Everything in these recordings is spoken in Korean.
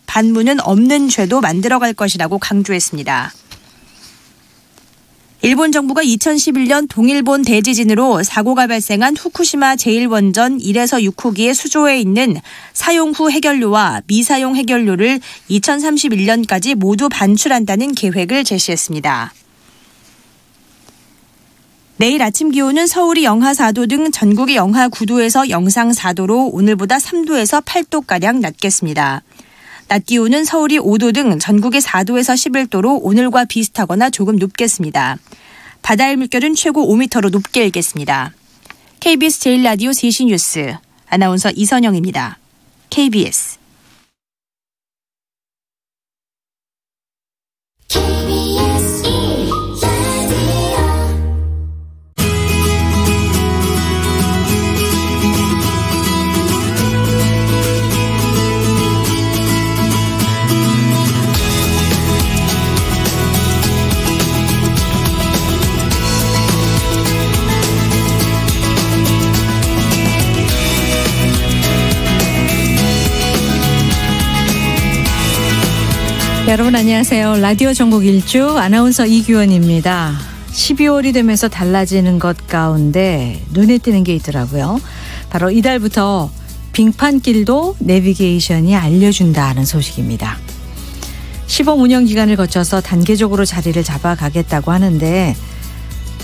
반문은 없는 죄도 만들어갈 것이라고 강조했습니다. 일본 정부가 2011년 동일본 대지진으로 사고가 발생한 후쿠시마 제1원전 1에서 6호기의 수조에 있는 사용 후 해결료와 미사용 해결료를 2031년까지 모두 반출한다는 계획을 제시했습니다. 내일 아침 기온은 서울이 영하 4도 등 전국이 영하 9도에서 영상 4도로 오늘보다 3도에서 8도가량 낮겠습니다. 낮 기온은 서울이 5도 등 전국이 4도에서 11도로 오늘과 비슷하거나 조금 높겠습니다. 바다의 물결은 최고 5m로 높게 일겠습니다. KBS 제1라디오 3시 뉴스 아나운서 이선영입니다. KBS 여러분 안녕하세요. 라디오 전국 일주 아나운서 이규원입니다. 12월이 되면서 달라지는 것 가운데 눈에 띄는 게 있더라고요. 바로 이달부터 빙판길도 내비게이션이 알려준다는 소식입니다. 시범 운영 기간을 거쳐서 단계적으로 자리를 잡아가겠다고 하는데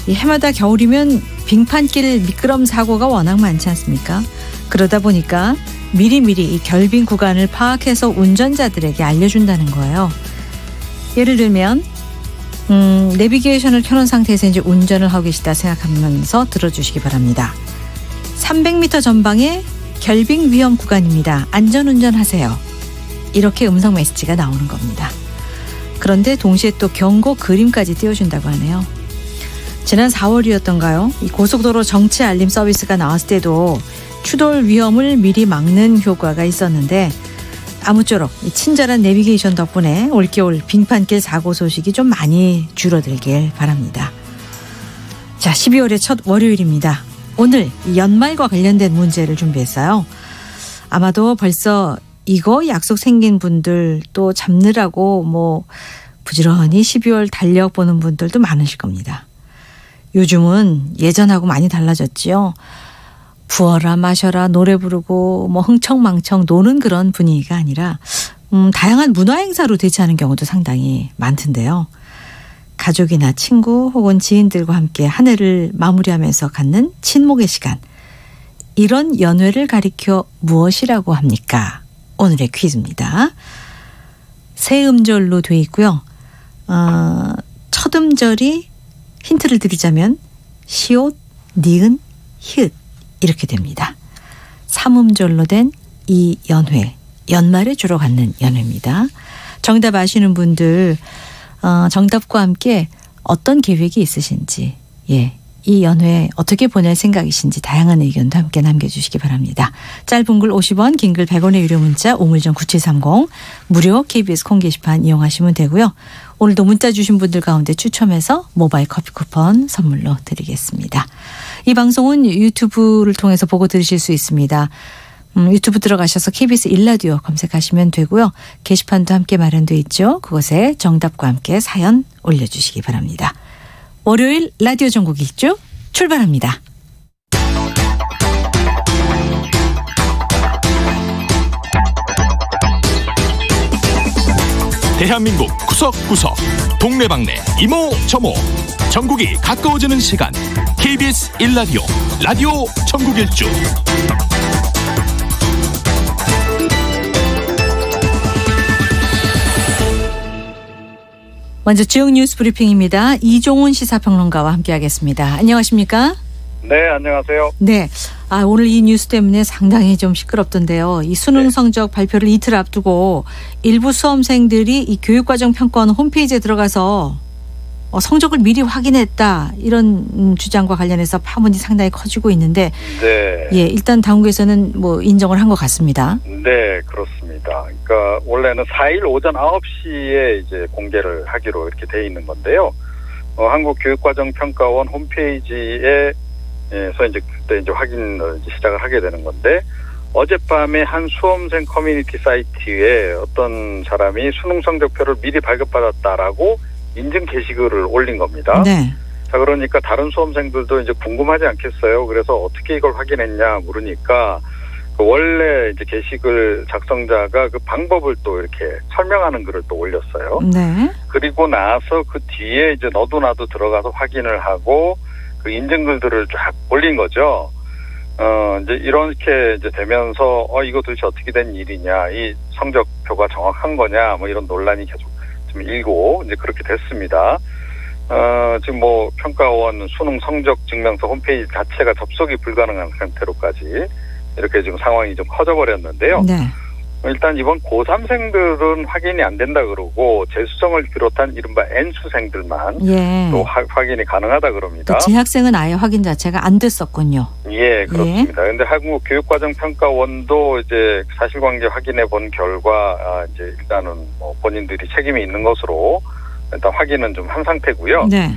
이 해마다 겨울이면 빙판길 미끄럼 사고가 워낙 많지 않습니까? 그러다 보니까 미리미리 이 결빙 구간을 파악해서 운전자들에게 알려준다는 거예요. 예를 들면 내비게이션을 켜놓은 상태에서 이제 운전을 하고 계시다 생각하면서 들어주시기 바랍니다. 300m 전방에 결빙 위험 구간입니다. 안전운전하세요. 이렇게 음성 메시지가 나오는 겁니다. 그런데 동시에 또 경고 그림까지 띄워준다고 하네요. 지난 4월이었던가요? 이 고속도로 정체 알림 서비스가 나왔을 때도 추돌 위험을 미리 막는 효과가 있었는데 아무쪼록 친절한 내비게이션 덕분에 올겨울 빙판길 사고 소식이 좀 많이 줄어들길 바랍니다. 자, 12월의 첫 월요일입니다. 오늘 연말과 관련된 문제를 준비했어요. 아마도 벌써 이거 약속 생긴 분들 또 잡느라고 부지런히 12월 달력 보는 분들도 많으실 겁니다. 요즘은 예전하고 많이 달라졌지요. 부어라 마셔라 노래 부르고 흥청망청 노는 그런 분위기가 아니라 다양한 문화 행사로 대체하는 경우도 상당히 많던데요. 가족이나 친구 혹은 지인들과 함께 한 해를 마무리하면서 갖는 친목의 시간. 이런 연회를 가리켜 무엇이라고 합니까? 오늘의 퀴즈입니다. 세 음절로 돼 있고요. 첫 음절이 힌트를 드리자면 시옷, 니은, 히읗 이렇게 됩니다. 3음절로 된 이 연회, 연말에 주로 갖는 연회입니다. 정답 아시는 분들 정답과 함께 어떤 계획이 있으신지 이 연회 어떻게 보낼 생각이신지 다양한 의견도 함께 남겨주시기 바랍니다. 짧은 글 50원, 긴 글 100원의 유료 문자 우물정 9730 무료 KBS 콩 게시판 이용하시면 되고요. 오늘도 문자 주신 분들 가운데 추첨해서 모바일 커피 쿠폰 선물로 드리겠습니다. 이 방송은 유튜브를 통해서 보고 들으실 수 있습니다. 유튜브 들어가셔서 KBS 1라디오 검색하시면 되고요. 게시판도 함께 마련되어 있죠. 그곳에 정답과 함께 사연 올려주시기 바랍니다. 월요일 라디오 전국 일주 출발합니다. 대한민국 구석구석 동네방네 이모저모 전국이 가까워지는 시간 KBS 1라디오 라디오 전국 일주 먼저 지역 뉴스 브리핑입니다. 이종훈 시사평론가와 함께하겠습니다. 안녕하십니까? 네, 안녕하세요. 네, 오늘 이 뉴스 때문에 상당히 좀 시끄럽던데요. 이 수능 성적 발표를 이틀 앞두고 일부 수험생들이 이 교육과정 평가원 홈페이지에 들어가서 성적을 미리 확인했다 이런 주장과 관련해서 파문이 상당히 커지고 있는데 일단 당국에서는 인정을 한 것 같습니다. 네, 그렇습니다. 그러니까 원래는 4일 오전 9시에 이제 공개를 하기로 이렇게 돼 있는 건데요. 한국교육과정평가원 홈페이지에서 이제 그때 이제 확인을 이제 시작을 하게 되는 건데 어젯밤에 한 수험생 커뮤니티 사이트에 어떤 사람이 수능 성적표를 미리 발급받았다라고 인증 게시글을 올린 겁니다. 네. 자, 그러니까 다른 수험생들도 이제 궁금하지 않겠어요? 그래서 어떻게 이걸 확인했냐 물으니까 그 원래 이제 게시글 작성자가 그 방법을 또 이렇게 설명하는 글을 또 올렸어요. 네. 그리고 나서 그 뒤에 이제 너도 나도 들어가서 확인을 하고 그 인증글들을 쫙 올린 거죠. 이제 이렇게 이제 되면서 이거 도대체 어떻게 된 일이냐, 이 성적표가 정확한 거냐, 뭐 이런 논란이 계속 좀 일고 이제 그렇게 됐습니다. 지금 뭐 평가원 수능 성적 증명서 홈페이지 자체가 접속이 불가능한 상태로까지 이렇게 지금 상황이 좀 커져버렸는데요. 네. 일단 이번 고3생들은 확인이 안 된다 그러고 재수생을 비롯한 이른바 N수생들만 예. 또 확인이 가능하다 그럽니다. 재학생은 아예 확인 자체가 안 됐었군요. 예, 그렇습니다. 그런데 한국교육과정평가원도 이제 사실관계 확인해 본 결과 이제 일단은 뭐 본인들이 책임이 있는 것으로 일단 확인은 좀 한 상태고요. 네.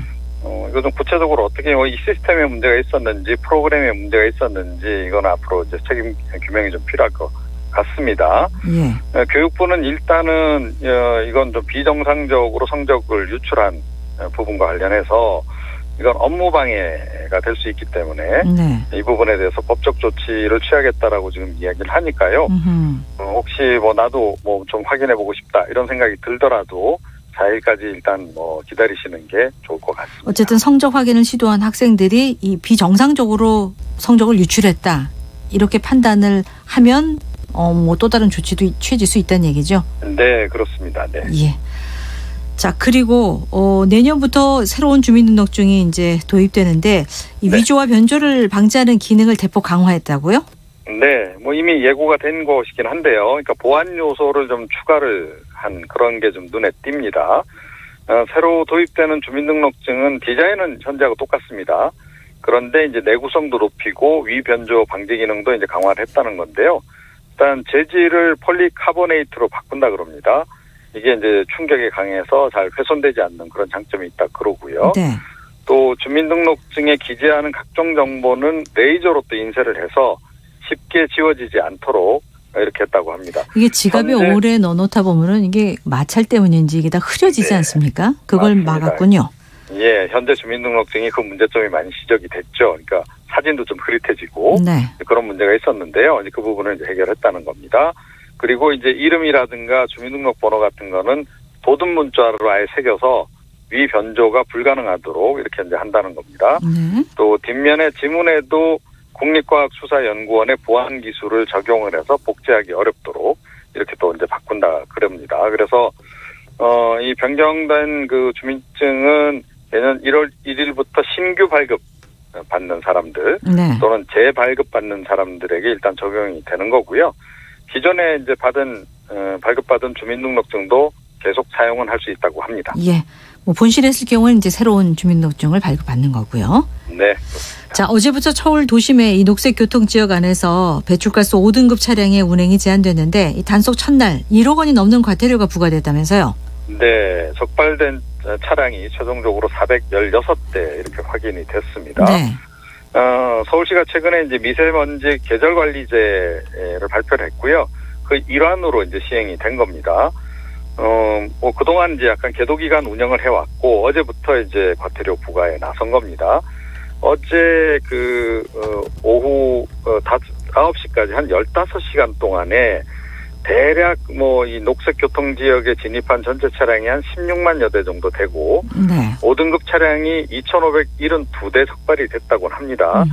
이거 좀 구체적으로 어떻게 이 시스템에 문제가 있었는지 프로그램에 문제가 있었는지 이건 앞으로 이제 책임 규명이 좀 필요할 것 같습니다. 예. 교육부는 일단은 이건 좀 비정상적으로 성적을 유출한 부분과 관련해서 이건 업무 방해가 될 수 있기 때문에 네. 이 부분에 대해서 법적 조치를 취하겠다라고 지금 이야기를 하니까요. 혹시 뭐 나도 뭐 좀 확인해보고 싶다 이런 생각이 들더라도 4일까지 일단 뭐 기다리시는 게 좋을 것 같습니다. 어쨌든 성적 확인을 시도한 학생들이 이 비정상적으로 성적을 유출했다 이렇게 판단을 하면 뭐 또 다른 조치도 취해질 수 있다는 얘기죠. 네, 그렇습니다. 네. 예. 자, 그리고 내년부터 새로운 주민등록증이 이제 도입되는데 이 네. 위조와 변조를 방지하는 기능을 대폭 강화했다고요? 네, 뭐 이미 예고가 된 것이긴 한데요. 그러니까 보안 요소를 좀 추가를 한 그런 게 좀 눈에 띕니다. 새로 도입되는 주민등록증은 디자인은 현재하고 똑같습니다. 그런데 이제 내구성도 높이고 위변조 방지 기능도 이제 강화를 했다는 건데요. 일단 재질을 폴리카보네이트로 바꾼다 그럽니다. 이게 이제 충격에 강해서 잘 훼손되지 않는 그런 장점이 있다 그러고요. 네. 또 주민등록증에 기재하는 각종 정보는 레이저로 또 인쇄를 해서 쉽게 지워지지 않도록 이렇게 했다고 합니다. 이게 지갑에 오래 넣어놓다 보면은 이게 마찰 때문인지 이게 다 흐려지지 네. 않습니까? 그걸 맞습니다. 막았군요. 예, 현재 주민등록증이 그 문제점이 많이 지적이 됐죠. 그러니까 사진도 좀 흐릿해지고 네. 그런 문제가 있었는데요. 이제 그 부분을 이제 해결했다는 겁니다. 그리고 이제 이름이라든가 주민등록번호 같은 거는 도든 문자로 아예 새겨서 위 변조가 불가능하도록 이렇게 이제 한다는 겁니다. 네. 또 뒷면에 지문에도 국립과학수사연구원의 보안 기술을 적용을 해서 복제하기 어렵도록 이렇게 또 이제 바꾼다 그럽니다. 그래서 이 변경된 그 주민증은 내년 1월 1일부터 신규 발급 받는 사람들 네. 또는 재발급 받는 사람들에게 일단 적용이 되는 거고요. 기존에 이제 발급받은 주민등록증도 계속 사용은 할 수 있다고 합니다. 예. 뭐 본실했을 경우는 이제 새로운 주민등록증을 발급받는 거고요. 네. 자, 어제부터 서울 도심의 이 녹색 교통 지역 안에서 배출가스 5등급 차량의 운행이 제한됐는데 이 단속 첫날 1억 원이 넘는 과태료가 부과됐다면서요? 네. 적발된 차량이 최종적으로 416대 이렇게 확인이 됐습니다. 네. 서울시가 최근에 이제 미세먼지 계절관리제를 발표를 했고요. 그 일환으로 이제 시행이 된 겁니다. 뭐 그동안 이제 약간 계도기간 운영을 해왔고 어제부터 이제 과태료 부과에 나선 겁니다. 어제 오후 9시까지 한 15시간 동안에 대략 뭐 이 녹색 교통 지역에 진입한 전체 차량이 한 16만여 대 정도 되고 네. 5등급 차량이 2,572대 적발이 됐다고 합니다.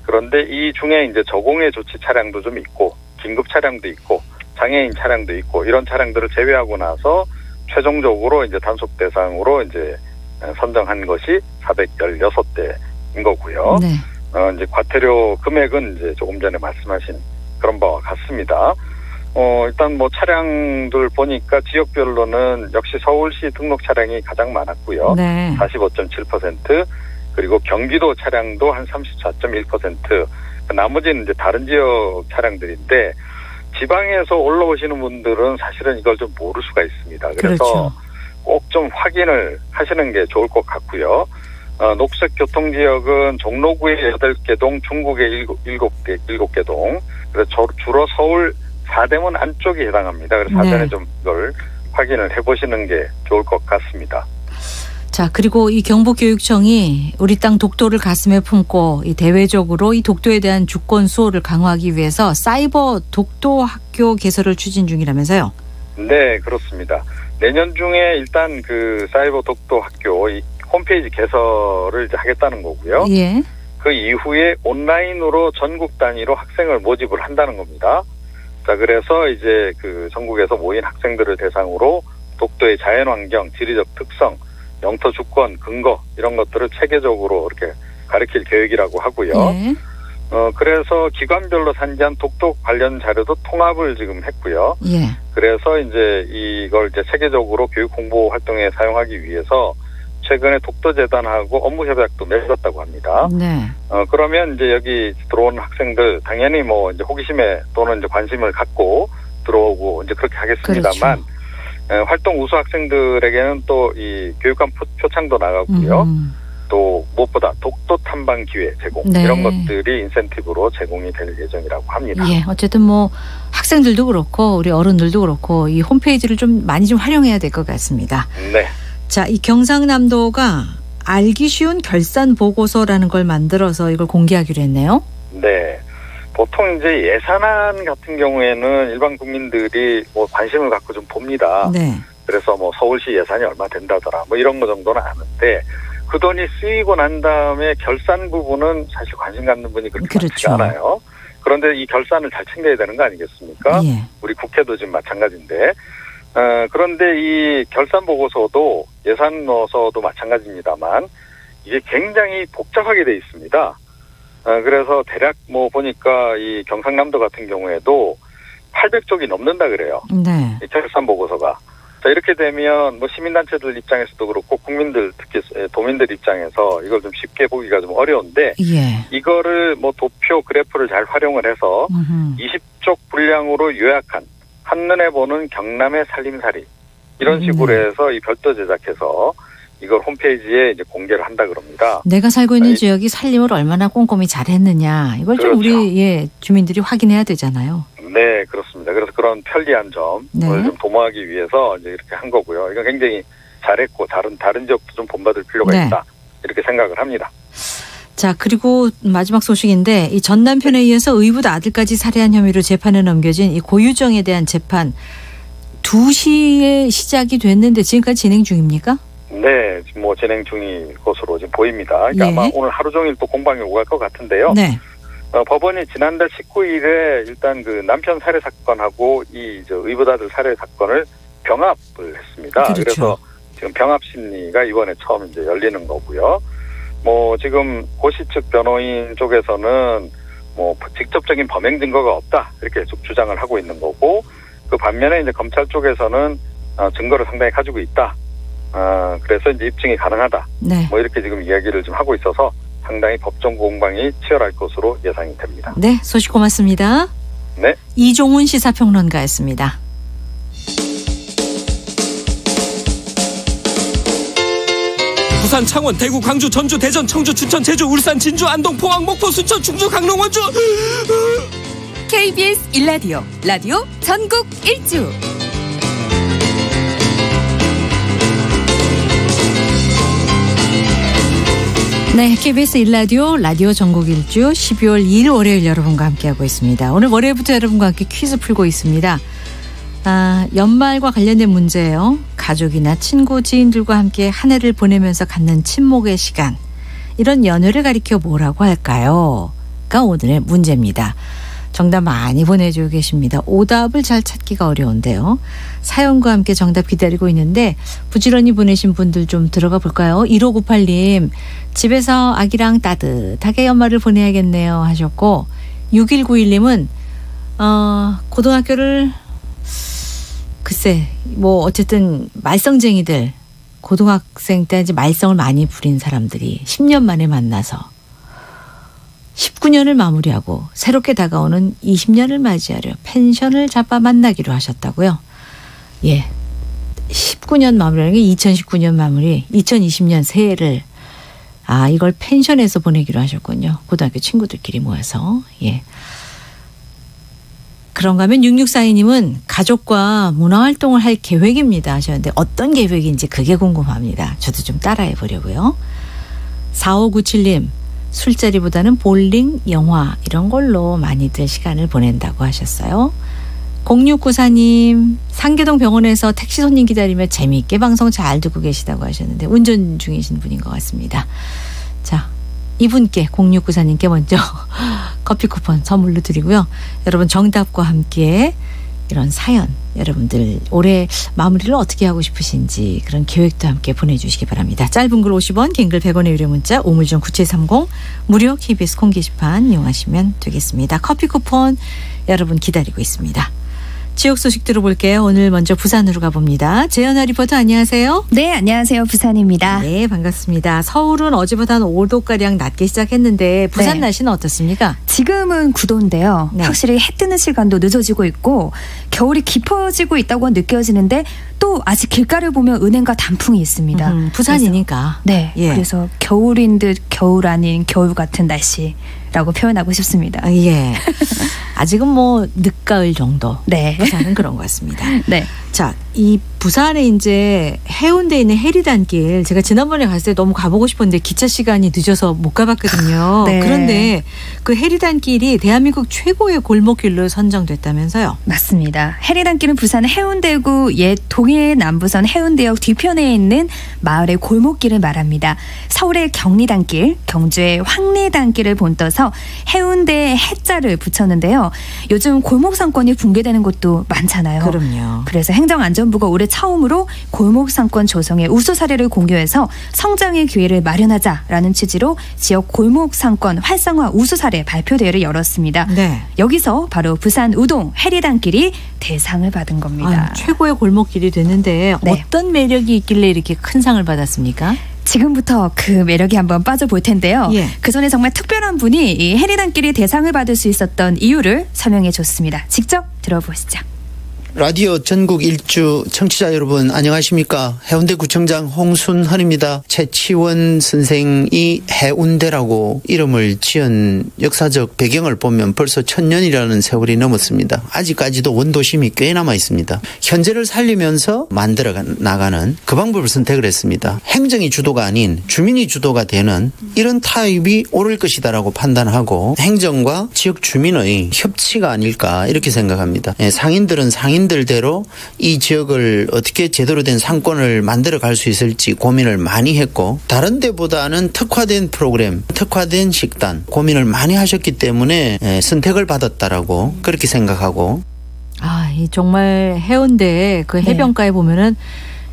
그런데 이 중에 이제 저공해 조치 차량도 좀 있고 긴급 차량도 있고 장애인 차량도 있고 이런 차량들을 제외하고 나서 최종적으로 이제 단속 대상으로 이제 선정한 것이 416대인 거고요. 네. 이제 과태료 금액은 이제 조금 전에 말씀하신 그런 바와 같습니다. 일단 뭐 차량들 보니까 지역별로는 역시 서울시 등록 차량이 가장 많았고요. 네. 45.7%, 그리고 경기도 차량도 한 34.1%, 나머지는 이제 다른 지역 차량들인데 지방에서 올라오시는 분들은 사실은 이걸 좀 모를 수가 있습니다. 그래서 그렇죠. 꼭 좀 확인을 하시는 게 좋을 것 같고요. 녹색 교통지역은 종로구의 8개 동, 중국의 7개 동, 그래서 주로 서울 사대문 안쪽이 해당합니다. 그래서 사전에 네. 좀 이걸 확인을 해보시는 게 좋을 것 같습니다. 자, 그리고 이 경북교육청이 우리 땅 독도를 가슴에 품고 이 대외적으로 이 독도에 대한 주권 수호를 강화하기 위해서 사이버 독도 학교 개설을 추진 중이라면서요? 네, 그렇습니다. 내년 중에 일단 그 사이버 독도 학교 이 홈페이지 개설을 이제 하겠다는 거고요. 예. 그 이후에 온라인으로 전국 단위로 학생을 모집을 한다는 겁니다. 자, 그래서 이제 그 전국에서 모인 학생들을 대상으로 독도의 자연환경, 지리적 특성, 영토 주권, 근거 이런 것들을 체계적으로 이렇게 가르칠 계획이라고 하고요. 예. 그래서 기관별로 산지한 독도 관련 자료도 통합을 지금 했고요. 예. 그래서 이제 이걸 이제 체계적으로 교육 홍보 활동에 사용하기 위해서 최근에 독도재단하고 업무 협약도 맺었다고 합니다. 네. 그러면 이제 여기 들어온 학생들 당연히 뭐 이제 호기심에 또는 이제 관심을 갖고 들어오고 이제 그렇게 하겠습니다만 그렇죠. 활동 우수 학생들에게는 또 이 교육감 표창도 나가고요. 또 무엇보다 독도 탐방 기회 제공 네. 이런 것들이 인센티브로 제공이 될 예정이라고 합니다. 예. 어쨌든 뭐 학생들도 그렇고 우리 어른들도 그렇고 이 홈페이지를 좀 많이 좀 활용해야 될 것 같습니다. 네. 자, 이 경상남도가 알기 쉬운 결산 보고서라는 걸 만들어서 이걸 공개하기로 했네요. 네. 보통 이제 예산안 같은 경우에는 일반 국민들이 뭐 관심을 갖고 좀 봅니다. 네. 그래서 뭐 서울시 예산이 얼마 된다더라 뭐 이런 거 정도는 아는데 그 돈이 쓰이고 난 다음에 결산 부분은 사실 관심 갖는 분이 그렇게 그렇죠. 많지 않아요. 그런데 이 결산을 잘 챙겨야 되는 거 아니겠습니까? 예. 우리 국회도 지금 마찬가지인데 그런데 이 결산 보고서도 예산서도 마찬가지입니다만 이게 굉장히 복잡하게 돼 있습니다. 그래서 대략 뭐 보니까 이 경상남도 같은 경우에도 800쪽이 넘는다 그래요. 네. 이 결산 보고서가. 자, 이렇게 되면 뭐 시민단체들 입장에서도 그렇고 국민들 특히 도민들 입장에서 이걸 좀 쉽게 보기가 좀 어려운데 예. 이거를 뭐 도표 그래프를 잘 활용을 해서 20쪽 분량으로 요약한 한눈에 보는 경남의 살림살이 이런 식으로 해서 이 별도 제작해서 이걸 홈페이지에 이제 공개를 한다 그럽니다. 내가 살고 있는 지역이 살림을 얼마나 꼼꼼히 잘했느냐 이걸 좀 그렇죠. 우리 주민들이 확인해야 되잖아요. 네, 그렇습니다. 그래서 그런 편리한 점을 네. 좀 도모하기 위해서 이제 이렇게 한 거고요. 이건 굉장히 잘했고 다른 지역도 좀 본받을 필요가 네. 있다 이렇게 생각을 합니다. 자, 그리고 마지막 소식인데 이 전 남편에 의해서 의붓 아들까지 살해한 혐의로 재판에 넘겨진 이 고유정에 대한 재판 2시에 시작이 됐는데 지금까지 진행 중입니까? 네, 지금 뭐 진행 중인 것으로 지금 보입니다. 그러니까 예. 아마 오늘 하루 종일 또 공방이 오갈 것 같은데요. 네. 법원이 지난달 19일에 일단 그 남편 살해 사건하고 이 의붓 아들 살해 사건을 병합을 했습니다. 그렇죠. 그래서 지금 병합 심리가 이번에 처음 이제 열리는 거고요. 뭐 지금 고시 측 변호인 쪽에서는 뭐 직접적인 범행 증거가 없다 이렇게 쭉 주장을 하고 있는 거고 그 반면에 이제 검찰 쪽에서는 증거를 상당히 가지고 있다. 그래서 이제 입증이 가능하다. 네. 뭐 이렇게 지금 이야기를 좀 하고 있어서 상당히 법정 공방이 치열할 것으로 예상이 됩니다. 네, 소식 고맙습니다. 네. 이종훈 시사평론가였습니다. 부산, 창원, 대구, 광주, 전주, 대전, 청주, 춘천, 제주, 울산, 진주, 안동, 포항, 목포, 순천, 충주, 강릉, 원주. KBS 1라디오 라디오 전국 일주. 네, KBS 1라디오 라디오 전국 일주 12월 2일 월요일 여러분과 함께하고 있습니다. 오늘 월요일부터 여러분과 함께 퀴즈 풀고 있습니다. 연말과 관련된 문제예요. 가족이나 친구, 지인들과 함께 한 해를 보내면서 갖는 친목의 시간. 이런 연휴를 가리켜 뭐라고 할까요? 가 오늘의 문제입니다. 정답 많이 보내주고 계십니다. 오답을 잘 찾기가 어려운데요. 사연과 함께 정답 기다리고 있는데 부지런히 보내신 분들 좀 들어가 볼까요? 1598님 집에서 아기랑 따뜻하게 연말을 보내야겠네요 하셨고 6191님은 고등학교를 글쎄 뭐 어쨌든 말썽쟁이들 고등학생 때 이제 말썽을 많이 부린 사람들이 10년 만에 만나서 19년을 마무리하고 새롭게 다가오는 20년을 맞이하려 펜션을 잡아 만나기로 하셨다고요. 예, 19년 마무리하는 게 2019년 마무리, 2020년 새해를 이걸 펜션에서 보내기로 하셨군요. 고등학교 친구들끼리 모여서. 예. 그런가 하면 6642님은 가족과 문화활동을 할 계획입니다 하셨는데 어떤 계획인지 그게 궁금합니다. 저도 좀 따라해 보려고요. 4597님 술자리보다는 볼링, 영화 이런 걸로 많이들 시간을 보낸다고 하셨어요. 0694님 상계동 병원에서 택시 손님 기다리며 재미있게 방송 잘 듣고 계시다고 하셨는데 운전 중이신 분인 것 같습니다. 자, 이분께 0694님께 먼저 커피 쿠폰 선물로 드리고요. 여러분 정답과 함께 이런 사연 여러분들 올해 마무리를 어떻게 하고 싶으신지 그런 계획도 함께 보내주시기 바랍니다. 짧은 글 50원, 긴 글 100원의 유료 문자 우물정 9730 무료 KBS 콩 게시판 이용하시면 되겠습니다. 커피 쿠폰 여러분 기다리고 있습니다. 지역 소식 들어볼게요. 오늘 먼저 부산으로 가봅니다. 재현아 리포터 안녕하세요. 네, 안녕하세요. 부산입니다. 네, 반갑습니다. 서울은 어제보다 한 5도가량 낮게 시작했는데 부산 날씨는 어떻습니까? 지금은 9도인데요. 네. 확실히 해 뜨는 시간도 늦어지고 있고 겨울이 깊어지고 있다고 느껴지는데 또 아직 길가를 보면 은행과 단풍이 있습니다. 부산이니까. 네, 예. 그래서 겨울인 듯 겨울 아닌 겨울 같은 날씨라고 표현하고 싶습니다. 아, 예. 아직은 뭐 늦가을 정도. 네. 부산은 그런 것 같습니다. 네. 자, 이 부산에 이제 해운대에 있는 해리단길 제가 지난번에 갔을 때 너무 가보고 싶었는데 기차 시간이 늦어서 못 가봤거든요. 네. 그런데 그 해리단길이 대한민국 최고의 골목길로 선정됐다면서요? 맞습니다. 해리단길은 부산 해운대구 옛 동해남부선 해운대역 뒤편에 있는 마을의 골목길을 말합니다. 서울의 경리단길, 경주의 황리단길을 본떠서 해운대에 해자를 붙였는데요. 요즘 골목상권이 붕괴되는 곳도 많잖아요. 그럼요. 그래서 행정안전부가 올해 처음으로 골목상권 조성의 우수 사례를 공유해서 성장의 기회를 마련하자라는 취지로 지역 골목상권 활성화 우수 사례 발표대회를 열었습니다. 네. 여기서 바로 부산 우동 해리단길이 대상을 받은 겁니다. 최고의 골목길이 됐는데 네. 어떤 매력이 있길래 이렇게 큰 상을 받았습니까? 지금부터 그 매력이 한번 빠져볼 텐데요. 예. 그 전에 정말 특별한 분이 이 해리단길이 대상을 받을 수 있었던 이유를 설명해 줬습니다. 직접 들어보시죠. 라디오 전국 일주 청취자 여러분 안녕하십니까. 해운대구청장 홍순헌입니다. 최치원 선생이 해운대라고 이름을 지은 역사적 배경을 보면 벌써 1000년이라는 세월이 넘었습니다. 아직까지도 원도심이 꽤 남아 있습니다. 현재를 살리면서 만들어 나가는 그 방법을 선택을 했습니다. 행정이 주도가 아닌 주민이 주도가 되는 이런 타입이 옳을 것이다라고 판단하고 행정과 지역 주민의 협치가 아닐까 이렇게 생각합니다. 상인들은 상인들대로 이 지역을 어떻게 제대로 된 상권을 만들어 갈 수 있을지 고민을 많이 했고 다른 데보다는 특화된 프로그램, 특화된 식단 고민을 많이 하셨기 때문에 선택을 받았다라고 그렇게 생각하고 이 정말 해운대 그 해변가에 보면은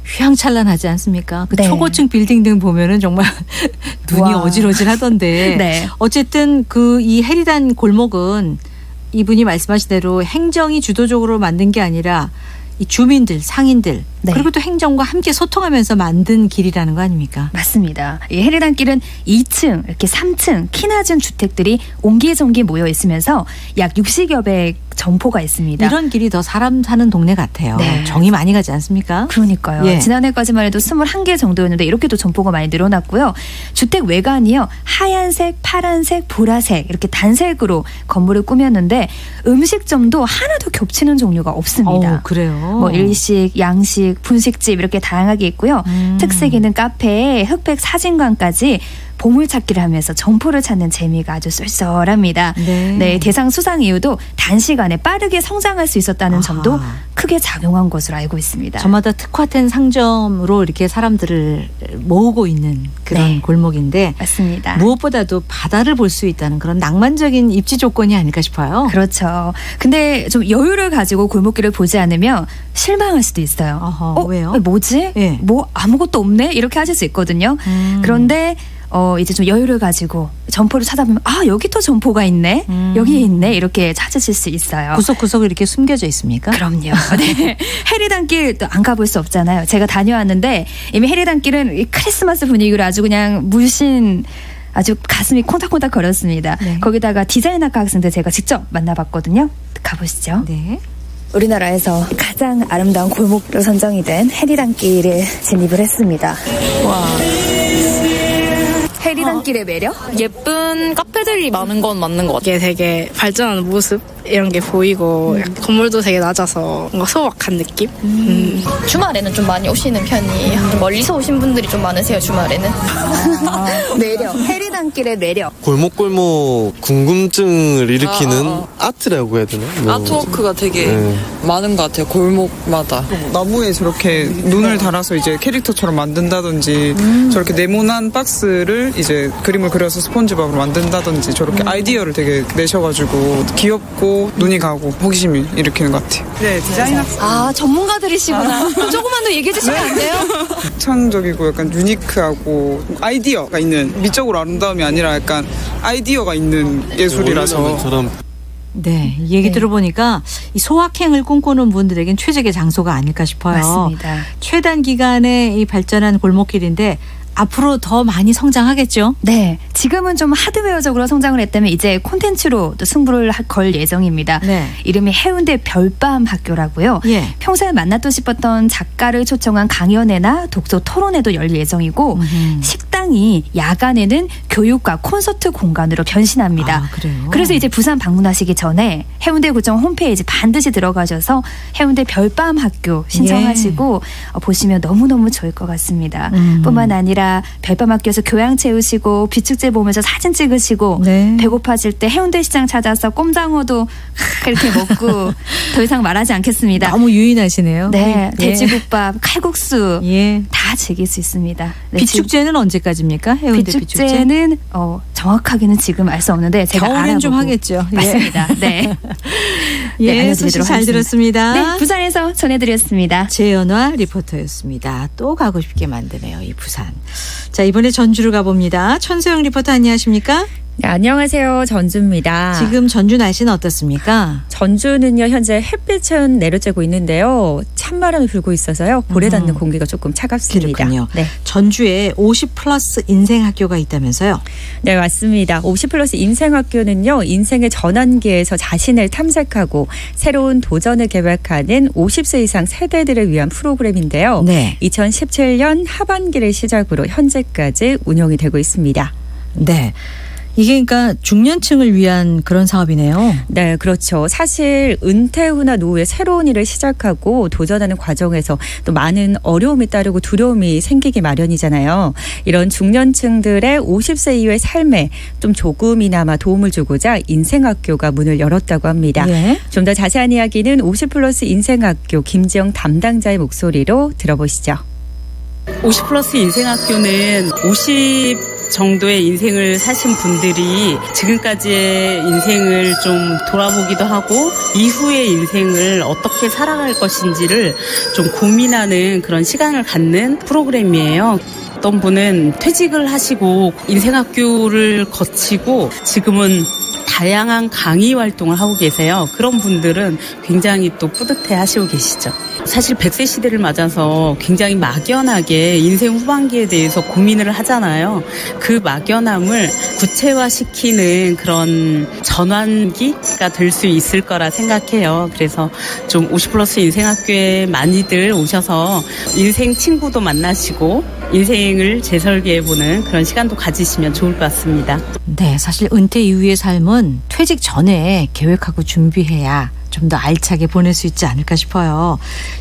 휘황찬란하지 않습니까? 그 초고층 빌딩 등 보면은 정말 눈이 어질어질하던데. 네. 어쨌든 이 해리단 골목은 이분이 말씀하신 대로 행정이 주도적으로 만든 게 아니라 이 주민들, 상인들 그리고 또 행정과 함께 소통하면서 만든 길이라는 거 아닙니까? 맞습니다. 이 해리단길은 2층, 이렇게 3층 키 낮은 주택들이 옹기종기 모여 있으면서 약 60여 배의 점포가 있습니다. 이런 길이 더 사람 사는 동네 같아요. 네. 정이 많이 가지 않습니까? 그러니까요. 예. 지난해까지만 해도 21개 정도였는데 이렇게도 점포가 많이 늘어났고요. 주택 외관이요. 하얀색, 파란색, 보라색 이렇게 단색으로 건물을 꾸몄는데 음식점도 하나도 겹치는 종류가 없습니다. 그래요? 뭐 일식, 양식, 분식집 이렇게 다양하게 있고요. 특색 있는 카페에 흑백 사진관까지 보물찾기를 하면서 점포를 찾는 재미가 아주 쏠쏠합니다. 네, 대상 수상 이유도 단시간에 빠르게 성장할 수 있었다는 점도 크게 작용한 것으로 알고 있습니다. 저마다 특화된 상점으로 이렇게 사람들을 모으고 있는 그런 골목인데 맞습니다. 무엇보다도 바다를 볼 수 있다는 그런 낭만적인 입지 조건이 아닐까 싶어요. 그렇죠. 근데 좀 여유를 가지고 골목길을 보지 않으면 실망할 수도 있어요. 왜요? 뭐지? 예. 뭐 아무것도 없네? 이렇게 하실 수 있거든요. 그런데 이제 좀 여유를 가지고 점포를 찾아보면 여기 또 점포가 있네. 여기에 있네. 이렇게 찾으실 수 있어요. 구석구석 이렇게 숨겨져 있습니까? 그럼요. 네. 해리단길 또 안 가볼 수 없잖아요. 제가 다녀왔는데 이미 해리단길은 이 크리스마스 분위기로 아주 그냥 물씬 아주 가슴이 콩닥콩닥 거렸습니다. 네. 거기다가 디자인학과 학생들 제가 직접 만나봤거든요. 가보시죠. 네. 우리나라에서 가장 아름다운 골목으로 선정이 된 해리단길을 진입을 했습니다. 해리단길의 매력? 예쁜 카페들이 많은 건 맞는 것 같아요. 되게 발전하는 모습 이런 게 보이고 건물도 되게 낮아서 뭔가 소박한 느낌? 주말에는 좀 많이 오시는 편이에요. 좀 멀리서 오신 분들이 좀 많으세요, 주말에는. 매력, 해리단길의 매력. 골목골목 궁금증을 일으키는 아트라고 해야 되나? 아트워크가 되게 많은 것 같아요. 골목마다. 나무에 저렇게 눈을 달아서 이제 캐릭터처럼 만든다든지 저렇게 네모난 박스를 이제 그림을 그려서 스폰지밥으로 만든다든지 저렇게 아이디어를 되게 내셔가지고 귀엽고 눈이 가고 호기심이 일으키는 것 같아요. 네, 디자인 학생. 아, 전문가들이시구나. 조금만 더 얘기해 주시면 안 돼요? 창의적이고 약간 유니크하고 아이디어가 있는, 미적으로 아름다움이 아니라 약간 아이디어가 있는 예술이라서. 네, 얘기 들어보니까 이 소확행을 꿈꾸는 분들에겐 최적의 장소가 아닐까 싶어요. 맞습니다. 최단 기간에 이 발전한 골목길인데 앞으로 더 많이 성장하겠죠? 네. 지금은 좀 하드웨어적으로 성장을 했다면 이제 콘텐츠로 또 승부를 걸 예정입니다. 네. 이름이 해운대 별밤 학교라고요. 예. 평소에 만났고 싶었던 작가를 초청한 강연회나 독서 토론회도 열릴 예정이고 식당이 야간에는 교육과 콘서트 공간으로 변신합니다. 아, 그래요? 그래서 이제 부산 방문하시기 전에 해운대구청 홈페이지 반드시 들어가셔서 해운대 별밤 학교 신청하시고 보시면 너무너무 좋을 것 같습니다. 뿐만 아니라 별밤학교에서 교양 채우시고 비축제 보면서 사진 찍으시고 배고파질 때 해운대시장 찾아서 꼼장어도 이렇게 먹고 더 이상 말하지 않겠습니다. 너무 유인하시네요. 네, 돼지국밥, 칼국수 다 즐길 수 있습니다. 네, 비축제는 언제까지입니까? 해운대 비축제는 정확하게는 지금 알 수 없는데 제가 겨울엔 좀 하겠죠. 맞습니다. 네. 네, 소식 잘 들었습니다. 네, 부산에서 전해드렸습니다. 재연화 리포터였습니다. 또 가고 싶게 만드네요, 이 부산. 자, 이번에 전주로 가봅니다. 천소영 리포터 안녕하십니까? 네, 안녕하세요. 전주입니다. 지금 전주 날씨는 어떻습니까? 전주는요, 현재 햇빛은 내려쬐고 있는데요. 찬바람이 불고 있어서요. 볼에 닿는 공기가 조금 차갑습니다. 그렇군요. 네. 전주에 50+ 인생학교가 있다면서요? 네, 맞습니다. 50+ 인생학교는요, 인생의 전환기에서 자신을 탐색하고 새로운 도전을 계획하는 50세 이상 세대들을 위한 프로그램인데요. 네. 2017년 하반기를 시작으로 현재까지 운영이 되고 있습니다. 네. 이게 그러니까 중년층을 위한 그런 사업이네요. 네, 그렇죠. 사실 은퇴 후나 노후에 새로운 일을 시작하고 도전하는 과정에서 또 많은 어려움이 따르고 두려움이 생기기 마련이잖아요. 이런 중년층들의 50세 이후의 삶에 좀 조금이나마 도움을 주고자 인생학교가 문을 열었다고 합니다. 네. 좀 더 자세한 이야기는 50+ 인생학교 김지영 담당자의 목소리로 들어보시죠. 50+ 인생학교는 50 정도의 인생을 사신 분들이 지금까지의 인생을 좀 돌아보기도 하고 이후의 인생을 어떻게 살아갈 것인지를 좀 고민하는 그런 시간을 갖는 프로그램이에요. 어떤 분은 퇴직을 하시고 인생학교를 거치고 지금은 다양한 강의 활동을 하고 계세요. 그런 분들은 굉장히 또 뿌듯해 하시고 계시죠. 사실 100세 시대를 맞아서 굉장히 막연하게 인생 후반기에 대해서 고민을 하잖아요. 그 막연함을 구체화시키는 그런 전환기가 될 수 있을 거라 생각해요. 그래서 좀 50+ 인생학교에 많이들 오셔서 인생 친구도 만나시고 인생을 재설계해보는 그런 시간도 가지시면 좋을 것 같습니다. 네, 사실 은퇴 이후의 삶은 퇴직 전에 계획하고 준비해야 좀 더 알차게 보낼 수 있지 않을까 싶어요.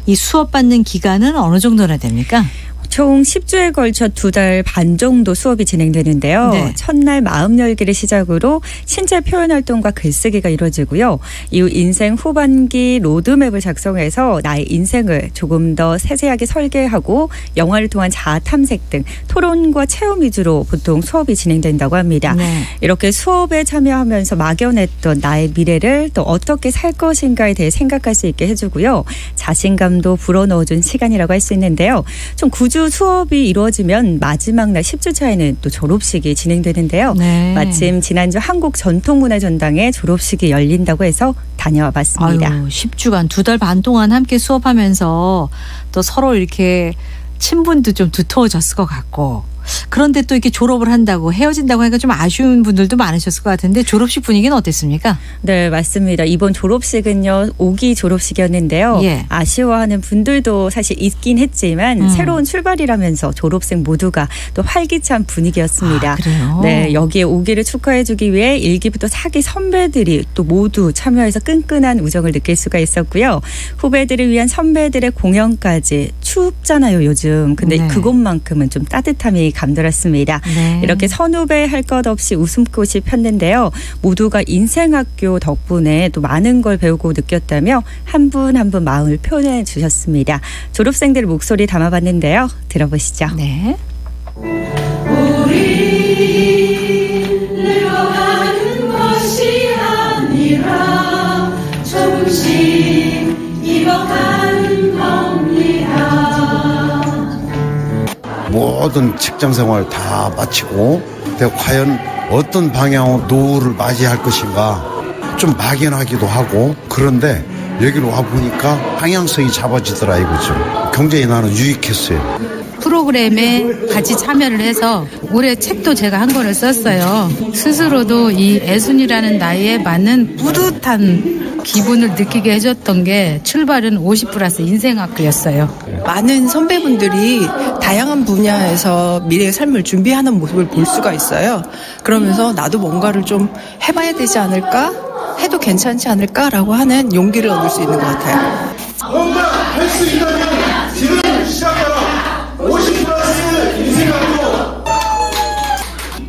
이 수업받는 기간은 어느 정도나 됩니까? 총 10주에 걸쳐 2달 반 정도 수업이 진행되는데요. 네. 첫날 마음 열기를 시작으로 신체 표현 활동과 글쓰기가 이루어지고요. 이후 인생 후반기 로드맵을 작성해서 나의 인생을 조금 더 세세하게 설계하고 영화를 통한 자아 탐색 등 토론과 체험 위주로 보통 수업이 진행된다고 합니다. 네. 이렇게 수업에 참여하면서 막연했던 나의 미래를 또 어떻게 살 것인가에 대해 생각할 수 있게 해주고요. 자신감도 불어넣어준 시간이라고 할 수 있는데요. 총 9주 수업이 이루어지면 마지막 날 10주 차에는 또 졸업식이 진행되는데요. 네. 마침 지난주 한국전통문화전당에 졸업식이 열린다고 해서 다녀와 봤습니다. 10주간 2달 반 동안 함께 수업하면서 또 서로 이렇게 친분도 좀 두터워졌을 것 같고 그런데 또 이렇게 졸업을 한다고 헤어진다고 하니까 좀 아쉬운 분들도 많으셨을 것 같은데 졸업식 분위기는 어땠습니까? 네, 맞습니다. 이번 졸업식은요 5기 졸업식이었는데요. 예. 아쉬워하는 분들도 사실 있긴 했지만 새로운 출발이라면서 졸업생 모두가 또 활기찬 분위기였습니다. 그래요? 네, 여기에 5기를 축하해주기 위해 1기부터 4기 선배들이 또 모두 참여해서 끈끈한 우정을 느낄 수가 있었고요. 후배들을 위한 선배들의 공연까지. 춥잖아요 요즘. 근데 네. 그것만큼은 좀 따뜻함이 감돌았습니다. 네. 이렇게 선후배 할 것 없이 웃음꽃이 폈는데요. 모두가 인생학교 덕분에 또 많은 걸 배우고 느꼈다며 한 분 한 분 마음을 표현해 주셨습니다. 졸업생들 목소리 담아봤는데요. 들어보시죠. 네. 우리 늙어가는 것이 아니라 조금씩 익어가는 겁니다. 모든 직장생활 다 마치고 과연 어떤 방향으로 노후를 맞이할 것인가 좀 막연하기도 하고 그런데 여기로 와보니까 방향성이 잡아지더라 이거죠. 굉장히 나는 유익했어요. 프로그램에 같이 참여를 해서 올해 책도 제가 한 권을 썼어요. 스스로도 이 애순이라는 나이에 맞는 뿌듯한 기분을 느끼게 해줬던 게 출발은 50+ 인생학교였어요. 많은 선배분들이 다양한 분야에서 미래의 삶을 준비하는 모습을 볼 수가 있어요. 그러면서 나도 뭔가를 좀 해봐야 되지 않을까? 해도 괜찮지 않을까라고 하는 용기를 얻을 수 있는 것 같아요. 뭔가 할 수 있다면 지금 시작하라. 50+ 인생학교.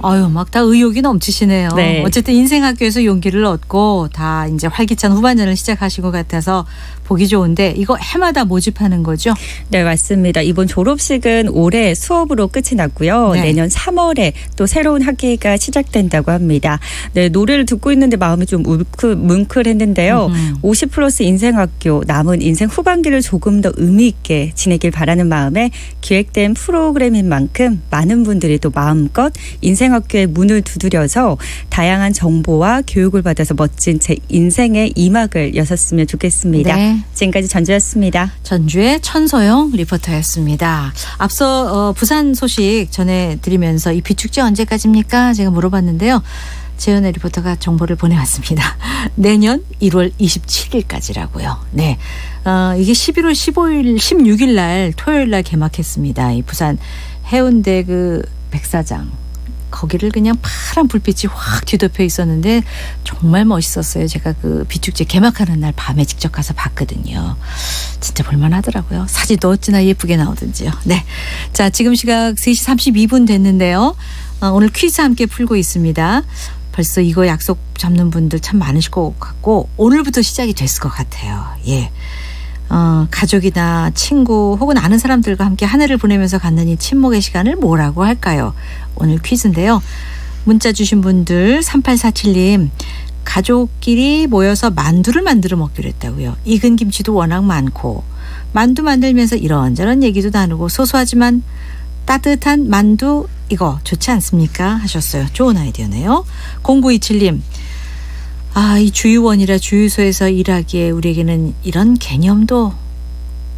아유, 막 다 의욕이 넘치시네요. 네. 어쨌든 인생학교에서 용기를 얻고 다 이제 활기찬 후반전을 시작하신 것 같아서 보기 좋은데 이거 해마다 모집하는 거죠? 네, 맞습니다. 이번 졸업식은 올해 수업으로 끝이 났고요. 네. 내년 3월에 또 새로운 학기가 시작된다고 합니다. 네, 노래를 듣고 있는데 마음이 좀 뭉클했는데요. 50+ 인생학교 남은 인생 후반기를 조금 더 의미 있게 지내길 바라는 마음에 기획된 프로그램인 만큼 많은 분들이 또 마음껏 인생학교의 문을 두드려서 다양한 정보와 교육을 받아서 멋진 제 인생의 2막을 여셨으면 좋겠습니다. 네. 지금까지 전주였습니다. 전주의 천소영 리포터였습니다. 앞서 부산 소식 전해드리면서 이 비축제 언제까지입니까? 제가 물어봤는데요. 재현의 리포터가 정보를 보내왔습니다. 내년 1월 27일까지라고요. 네, 이게 11월 15일, 16일 날 토요일 날 개막했습니다. 이 부산 해운대 그 백사장. 거기를 그냥 파란 불빛이 확 뒤덮여 있었는데 정말 멋있었어요. 제가 그 비축제 개막하는 날 밤에 직접 가서 봤거든요. 진짜 볼만하더라고요. 사진도 어찌나 예쁘게 나오든지요. 네, 자 지금 시각 3시 32분 됐는데요. 오늘 퀴즈 함께 풀고 있습니다. 벌써 이거 약속 잡는 분들 참 많으실 것 같고 오늘부터 시작이 됐을 것 같아요. 예. 가족이나 친구 혹은 아는 사람들과 함께 한 해를 보내면서 갖는 이 친목의 시간을 뭐라고 할까요? 오늘 퀴즈인데요. 문자 주신 분들 3847님 가족끼리 모여서 만두를 만들어 먹기로 했다고요. 익은 김치도 워낙 많고 만두 만들면서 이런저런 얘기도 나누고 소소하지만 따뜻한 만두 이거 좋지 않습니까? 하셨어요. 좋은 아이디어네요. 0927님 이 주유원이라 주유소에서 일하기에 우리에게는 이런 개념도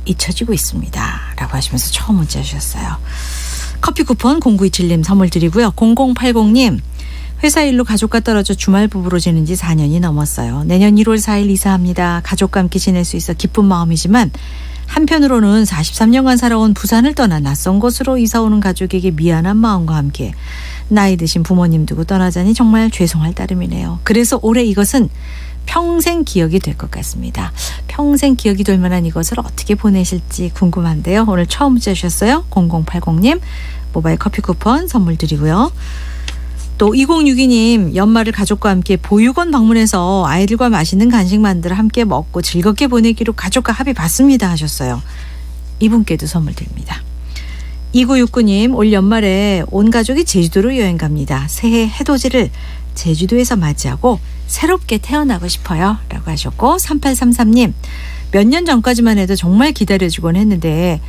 잊혀지고 있습니다. 라고 하시면서 처음 문자 주셨어요. 커피 쿠폰 0927님 선물 드리고요. 0080님 회사 일로 가족과 떨어져 주말 부부로 지낸 지 4년이 넘었어요. 내년 1월 4일 이사합니다. 가족과 함께 지낼 수 있어 기쁜 마음이지만 한편으로는 43년간 살아온 부산을 떠나 낯선 곳으로 이사 오는 가족에게 미안한 마음과 함께 나이 드신 부모님 두고 떠나자니 정말 죄송할 따름이네요. 그래서 올해 이것은 평생 기억이 될 것 같습니다. 평생 기억이 될 만한 이것을 어떻게 보내실지 궁금한데요. 오늘 처음 문자 주셨어요. 0080님 모바일 커피 쿠폰 선물 드리고요. 또 2062님 연말을 가족과 함께 보육원 방문해서 아이들과 맛있는 간식 만들어 함께 먹고 즐겁게 보내기로 가족과 합의 봤습니다 하셨어요. 이분께도 선물 드립니다. 2969님 올 연말에 온 가족이 제주도로 여행 갑니다. 새해 해돋이를 제주도에서 맞이하고 새롭게 태어나고 싶어요 라고 하셨고 3833님 몇 년 전까지만 해도 정말 기다려주곤 했는데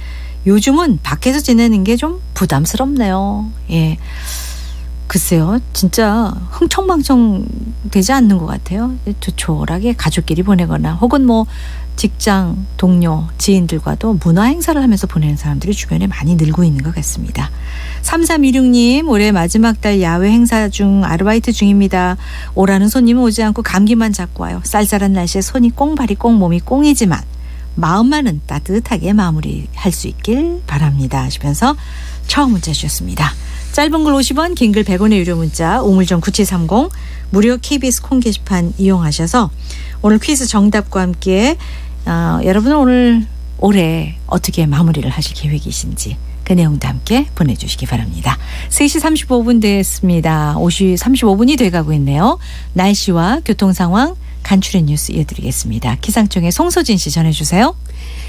요즘은 밖에서 지내는 게 좀 부담스럽네요. 예. 글쎄요. 진짜 흥청망청 되지 않는 것 같아요. 조촐하게 가족끼리 보내거나 혹은 뭐 직장, 동료, 지인들과도 문화 행사를 하면서 보내는 사람들이 주변에 많이 늘고 있는 것 같습니다. 3326님, 올해 마지막 달 야외 행사 중 아르바이트 중입니다. 오라는 손님은 오지 않고 감기만 잡고 와요. 쌀쌀한 날씨에 손이 꽁 발이 꽁 몸이 꽁이지만 마음만은 따뜻하게 마무리할 수 있길 바랍니다 하시면서 처음 문자 주셨습니다. 짧은 글 50원, 긴 글 100원의 유료 문자 우물정 9730 무료 KBS 콩 게시판 이용하셔서 오늘 퀴즈 정답과 함께 여러분은 오늘 올해 어떻게 마무리를 하실 계획이신지 그 내용도 함께 보내주시기 바랍니다. 3시 35분 됐습니다. 5시 35분이 돼가고 있네요. 날씨와 교통 상황 간추린 뉴스 이어드리겠습니다. 기상청의 송소진 씨 전해주세요.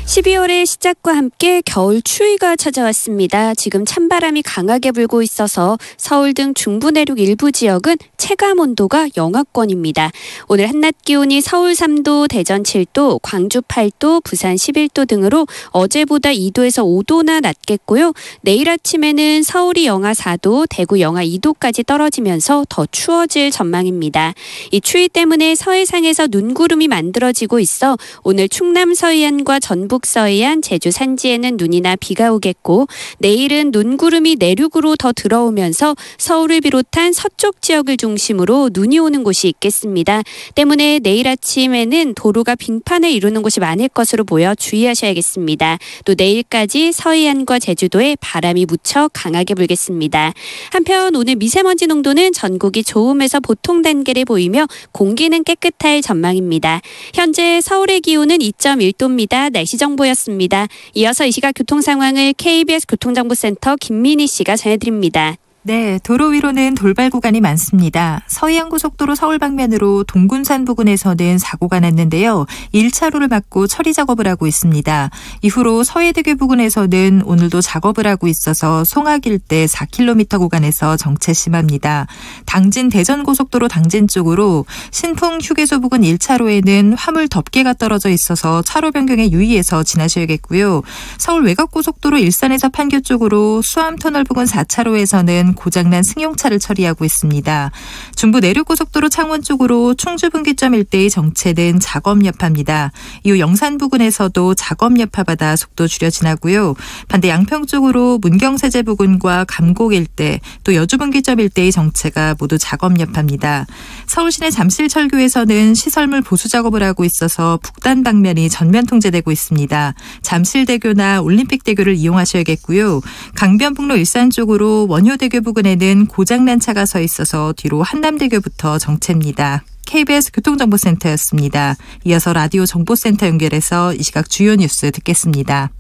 12월의 시작과 함께 겨울 추위가 찾아왔습니다. 지금 찬바람이 강하게 불고 있어서 서울 등 중부 내륙 일부 지역은 체감 온도가 영하권입니다. 오늘 한낮 기온이 서울 3도, 대전 7도, 광주 8도, 부산 11도 등으로 어제보다 2도에서 5도나 낮겠고요. 내일 아침에는 서울이 영하 4도, 대구 영하 2도까지 떨어지면서 더 추워질 전망입니다. 이 추위 때문에 서해상에서 눈구름이 만들어지고 있어 오늘 충남 서해안과 전북 서해안, 제주 산지에는 눈이나 비가 오겠고 내일은 눈구름이 내륙으로 더 들어오면서 서울을 비롯한 서쪽 지역을 중심으로 눈이 오는 곳이 있겠습니다. 때문에 내일 아침에는 도로가 빙판을 이루는 곳이 많을 것으로 보여 주의하셔야겠습니다. 또 내일까지 서해안과 제주도에 바람이 무척 강하게 불겠습니다. 한편 오늘 미세먼지 농도는 전국이 좋음에서 보통 단계를 보이며 공기는 깨끗할 전망입니다. 현재 서울의 기온은 2.1도입니다. 날씨 정보였습니다. 이어서 이 시각 교통 상황을 KBS 교통정보센터 김민희 씨가 전해드립니다. 네, 도로 위로는 돌발 구간이 많습니다. 서해안고속도로 서울 방면으로 동군산 부근에서는 사고가 났는데요. 1차로를 막고 처리 작업을 하고 있습니다. 이후로 서해대교 부근에서는 오늘도 작업을 하고 있어서 송악 일대 4km 구간에서 정체 심합니다. 당진 대전고속도로 당진 쪽으로 신풍 휴게소 부근 1차로에는 화물 덮개가 떨어져 있어서 차로 변경에 유의해서 지나셔야겠고요. 서울 외곽고속도로 일산에서 판교 쪽으로 수암터널 부근 4차로에서는 고장난 승용차를 처리하고 있습니다. 중부 내륙고속도로 창원 쪽으로 충주분기점 일대의 정체된 작업 여파입니다. 이후 영산 부근에서도 작업 여파받아 속도 줄여 지나고요. 반대 양평 쪽으로 문경세제 부근과 감곡 일대 또 여주분기점 일대의 정체가 모두 작업 여파입니다. 서울시내 잠실철교에서는 시설물 보수 작업을 하고 있어서 북단 방면이 전면 통제되고 있습니다. 잠실대교나 올림픽대교를 이용하셔야겠고요. 강변북로 일산 쪽으로 원효대교 부근에는 고장난 차가 서 있어서 뒤로 한남대교부터 정체입니다. KBS 교통정보센터였습니다. 이어서 라디오 정보센터 연결해서 이 시각 주요 뉴스 듣겠습니다.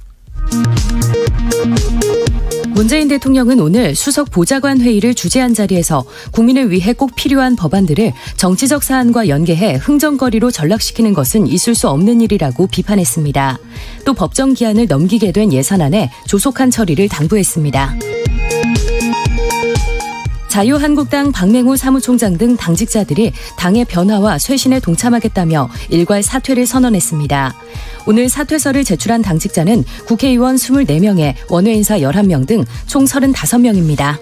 문재인 대통령은 오늘 수석 보좌관 회의를 주재한 자리에서 국민을 위해 꼭 필요한 법안들을 정치적 사안과 연계해 흥정거리로 전락시키는 것은 있을 수 없는 일이라고 비판했습니다. 또 법정 기한을 넘기게 된 예산안에 조속한 처리를 당부했습니다. 자유한국당 박맹우 사무총장 등 당직자들이 당의 변화와 쇄신에 동참하겠다며 일괄 사퇴를 선언했습니다. 오늘 사퇴서를 제출한 당직자는 국회의원 24명에 원외인사 11명 등 총 35명입니다.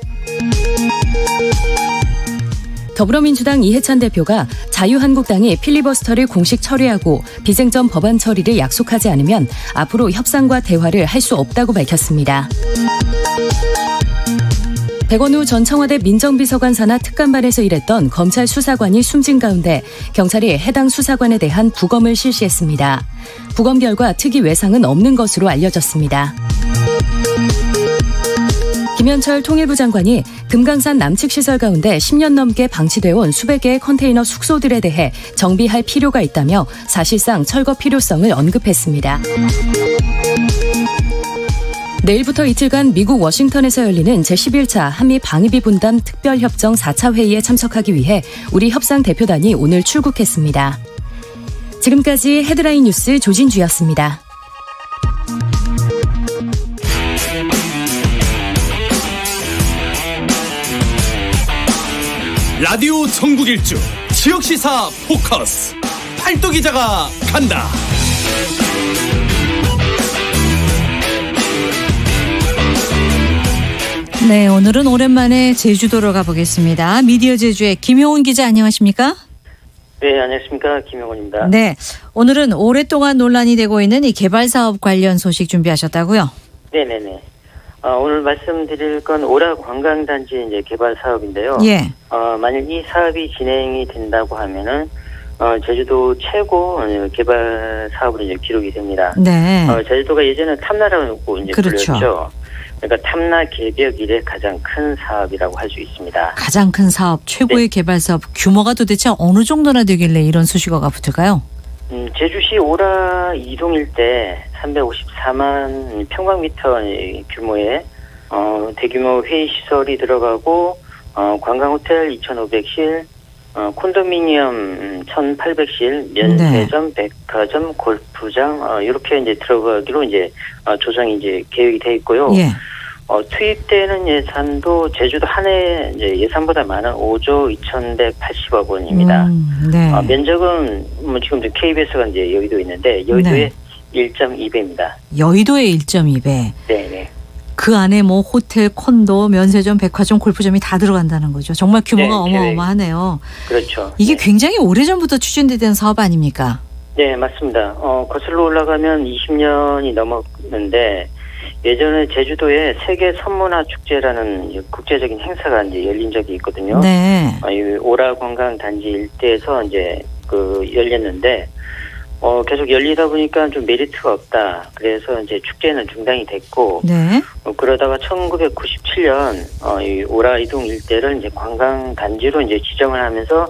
더불어민주당 이해찬 대표가 자유한국당이 필리버스터를 공식 처리하고 비쟁점 법안 처리를 약속하지 않으면 앞으로 협상과 대화를 할 수 없다고 밝혔습니다. 백원우 전 청와대 민정비서관 산하 특감반에서 일했던 검찰 수사관이 숨진 가운데 경찰이 해당 수사관에 대한 부검을 실시했습니다. 부검 결과 특이 외상은 없는 것으로 알려졌습니다. 김현철 통일부 장관이 금강산 남측 시설 가운데 10년 넘게 방치되어 온 수백 개의 컨테이너 숙소들에 대해 정비할 필요가 있다며 사실상 철거 필요성을 언급했습니다. 내일부터 이틀간 미국 워싱턴에서 열리는 제11차 한미 방위비 분담 특별협정 4차 회의에 참석하기 위해 우리 협상 대표단이 오늘 출국했습니다. 지금까지 헤드라인 뉴스 조진주였습니다. 라디오 전국일주 지역시사 포커스 팔도 기자가 간다. 네, 오늘은 오랜만에 제주도로 가보겠습니다. 미디어 제주의 김효은 기자 안녕하십니까? 네, 안녕하십니까. 김효은입니다. 네, 오늘은 오랫동안 논란이 되고 있는 이 개발사업 관련 소식 준비하셨다고요? 네네네. 오늘 말씀드릴 건 오라 관광단지 이제 개발 사업인데요. 예. 만약 이 사업이 진행이 된다고 하면은 제주도 최고 개발 사업으로 이제 기록이 됩니다. 네. 제주도가 예전에 탐나라고 이제 그렇죠. 불렸죠. 그러니까 탐나 개벽 이래 가장 큰 사업이라고 할 수 있습니다. 가장 큰 사업, 최고의 개발 사업 규모가 도대체 어느 정도나 되길래 이런 수식어가 붙을까요? 제주시 오라 이동 일대 354만 평방미터 규모의 대규모 회의 시설이 들어가고 관광호텔 2,500실, 콘도미니엄 1,800실, 면세점, 백화점, 골프장 이렇게 이제 들어가기로 이제 조정이 이제 계획이 돼 있고요. 예. 투입되는 예산도 제주도 한 해 이제 예산보다 많은 5조 2,180억 원입니다. 네. 면적은 뭐 지금 KBS가 이제 여의도에 있는데 여의도의 1.2배입니다. 여의도의 1.2배. 네네. 그 안에 뭐 호텔, 콘도, 면세점, 백화점, 골프점이 다 들어간다는 거죠. 정말 규모가 어마어마하네요. 그렇죠. 이게 굉장히 오래전부터 추진되던 사업 아닙니까? 네, 맞습니다. 거슬러 올라가면 20년이 넘었는데 예전에 제주도에 세계 선문화 축제라는 국제적인 행사가 이제 열린 적이 있거든요. 네. 이 오라 관광 단지 일대에서 이제 열렸는데 계속 열리다 보니까 좀 메리트가 없다. 그래서 이제 축제는 중단이 됐고, 네. 그러다가 1997년 이 오라 이동 일대를 이제 관광 단지로 이제 지정을 하면서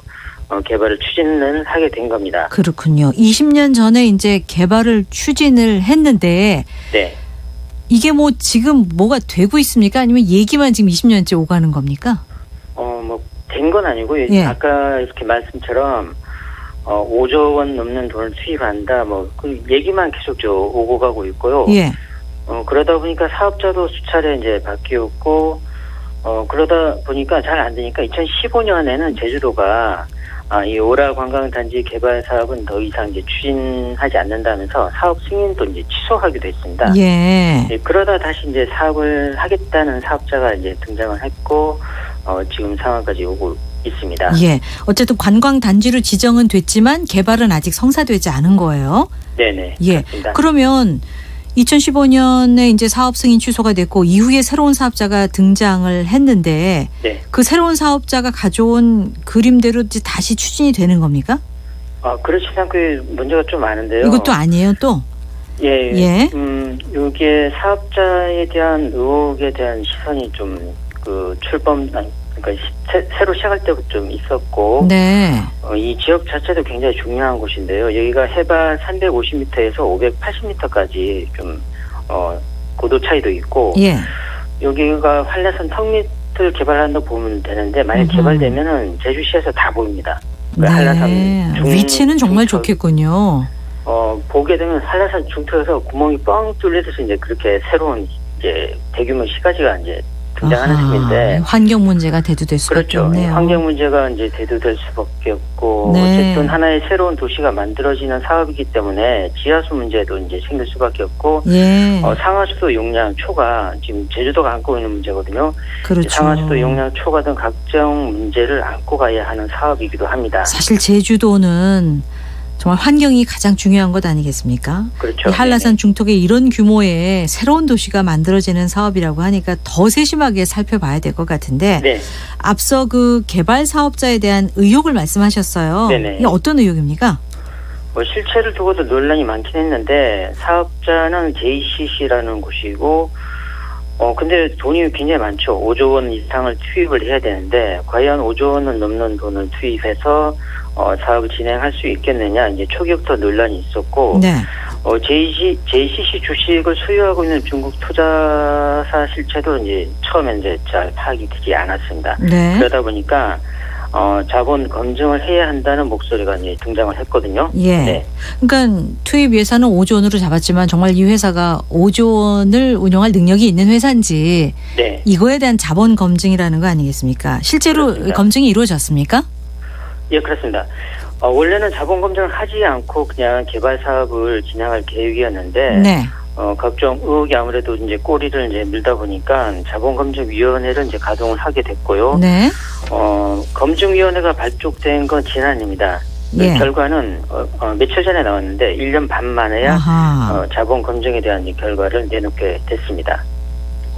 개발을 추진을 하게 된 겁니다. 그렇군요. 20년 전에 이제 개발을 추진을 했는데, 네. 이게 뭐 지금 뭐가 되고 있습니까? 아니면 얘기만 지금 20년째 오가는 겁니까? 뭐 된 건 아니고 예. 아까 이렇게 말씀처럼 5조 원 넘는 돈을 투입한다. 뭐 그 얘기만 계속 오고 가고 있고요. 예. 그러다 보니까 사업자도 수차례 이제 바뀌었고 그러다 보니까 잘 안 되니까 2015년에는 제주도가 이 오라 관광단지 개발 사업은 더 이상 이제 추진하지 않는다면서 사업 승인도 이제 취소하기도 했습니다. 예. 그러다 다시 이제 사업을 하겠다는 사업자가 이제 등장을 했고 지금 상황까지 오고 있습니다. 예. 어쨌든 관광단지로 지정은 됐지만 개발은 아직 성사되지 않은 거예요. 네네. 예. 그렇습니다. 그러면 2015년에 이제 사업 승인 취소가 됐고 이후에 새로운 사업자가 등장을 했는데 네. 그 새로운 사업자가 가져온 그림대로 이제 다시 추진이 되는 겁니까? 그렇지 않고 문제가 좀 많은데요. 이것도 아니에요, 또? 예. 예. 이게 사업자에 대한 의혹에 대한 시선이 좀 그러니까 새로 시작할 때부터 좀 있었고, 네. 이 지역 자체도 굉장히 중요한 곳인데요. 여기가 해발 350m에서 580m까지 좀 고도 차이도 있고, 예. 여기가 한라산 턱 밑을 개발한다고 보면 되는데 만약 개발되면은 제주시에서 다 보입니다. 네. 한라산 위치는 정말 좋겠군요. 보게 되면 한라산 중턱에서 구멍이 뻥 뚫려서 이제 그렇게 새로운 이제 대규모 시가지가 이제 등장하는 셈인데 환경 문제가 대두될 수밖에 그렇죠. 없네요. 환경 문제가 이제 대두될 수밖에 없고 네. 어쨌든 하나의 새로운 도시가 만들어지는 사업이기 때문에 지하수 문제도 이제 생길 수밖에 없고 예. 상하수도 용량 초과 지금 제주도가 안고 있는 문제거든요. 그렇죠. 상하수도 용량 초과 등 각종 문제를 안고 가야 하는 사업이기도 합니다. 사실 제주도는 정말 환경이 가장 중요한 것 아니겠습니까? 그렇죠. 이 한라산 중턱에 이런 규모의 새로운 도시가 만들어지는 사업이라고 하니까 더 세심하게 살펴봐야 될 것 같은데 네. 앞서 그 개발 사업자에 대한 의혹을 말씀하셨어요. 네네. 이게 어떤 의혹입니까? 실체를 두고도 논란이 많긴 했는데 사업자는 JCC라는 곳이고 근데 돈이 굉장히 많죠. 5조 원 이상을 투입을 해야 되는데 과연 5조 원을 넘는 돈을 투입해서 사업을 진행할 수 있겠느냐 이제 초기부터 논란이 있었고 네. JCC 주식을 소유하고 있는 중국 투자사 실체도 이제 처음에 이제 잘 파악이 되지 않았습니다. 네. 그러다 보니까 자본 검증을 해야 한다는 목소리가 이제 등장을 했거든요. 예. 네. 그러니까 투입 예산은 5조 원으로 잡았지만 정말 이 회사가 5조 원을 운영할 능력이 있는 회사인지 네. 이거에 대한 자본 검증이라는 거 아니겠습니까? 실제로 그렇습니다. 검증이 이루어졌습니까? 예, 그렇습니다. 원래는 자본 검증을 하지 않고 그냥 개발 사업을 진행할 계획이었는데 네. 각종 의혹이 아무래도 이제 꼬리를 이제 밀다 보니까 자본검증위원회를 이제 가동을 하게 됐고요. 네. 검증위원회가 발족된 건 지난해입니다. 예. 결과는 며칠 전에 나왔는데 1년 반 만에야 자본검증에 대한 결과를 내놓게 됐습니다.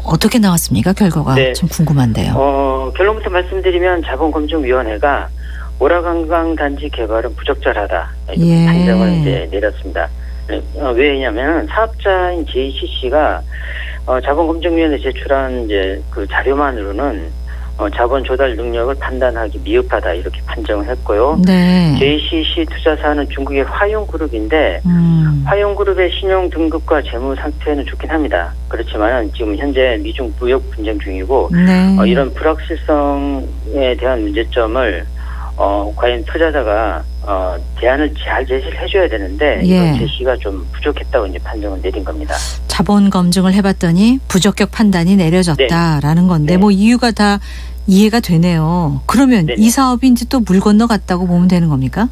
어떻게 나왔습니까? 결과가 네. 좀 궁금한데요. 결론부터 말씀드리면 자본검증위원회가 오라관광단지 개발은 부적절하다 이렇게 판정을 이제 내렸습니다. 왜냐하면 사업자인 JCC가 자본검증위원회 제출한 이제 그 자료만으로는 자본 조달 능력을 판단하기 미흡하다 이렇게 판정을 했고요. 네. JCC 투자사는 중국의 화용그룹인데 화용그룹의 신용 등급과 재무 상태는 좋긴 합니다. 그렇지만 지금 현재 미중 무역 분쟁 중이고 이런 불확실성에 대한 문제점을 과연 투자자가 대안을 잘 제시를 해줘야 되는데 이건 제시가 좀 부족했다고 이제 판정을 내린 겁니다. 자본 검증을 해봤더니 부적격 판단이 내려졌다라는 건데 뭐 이유가 다 이해가 되네요. 그러면 이 사업이 이제 또 물 건너갔다고 보면 되는 겁니까?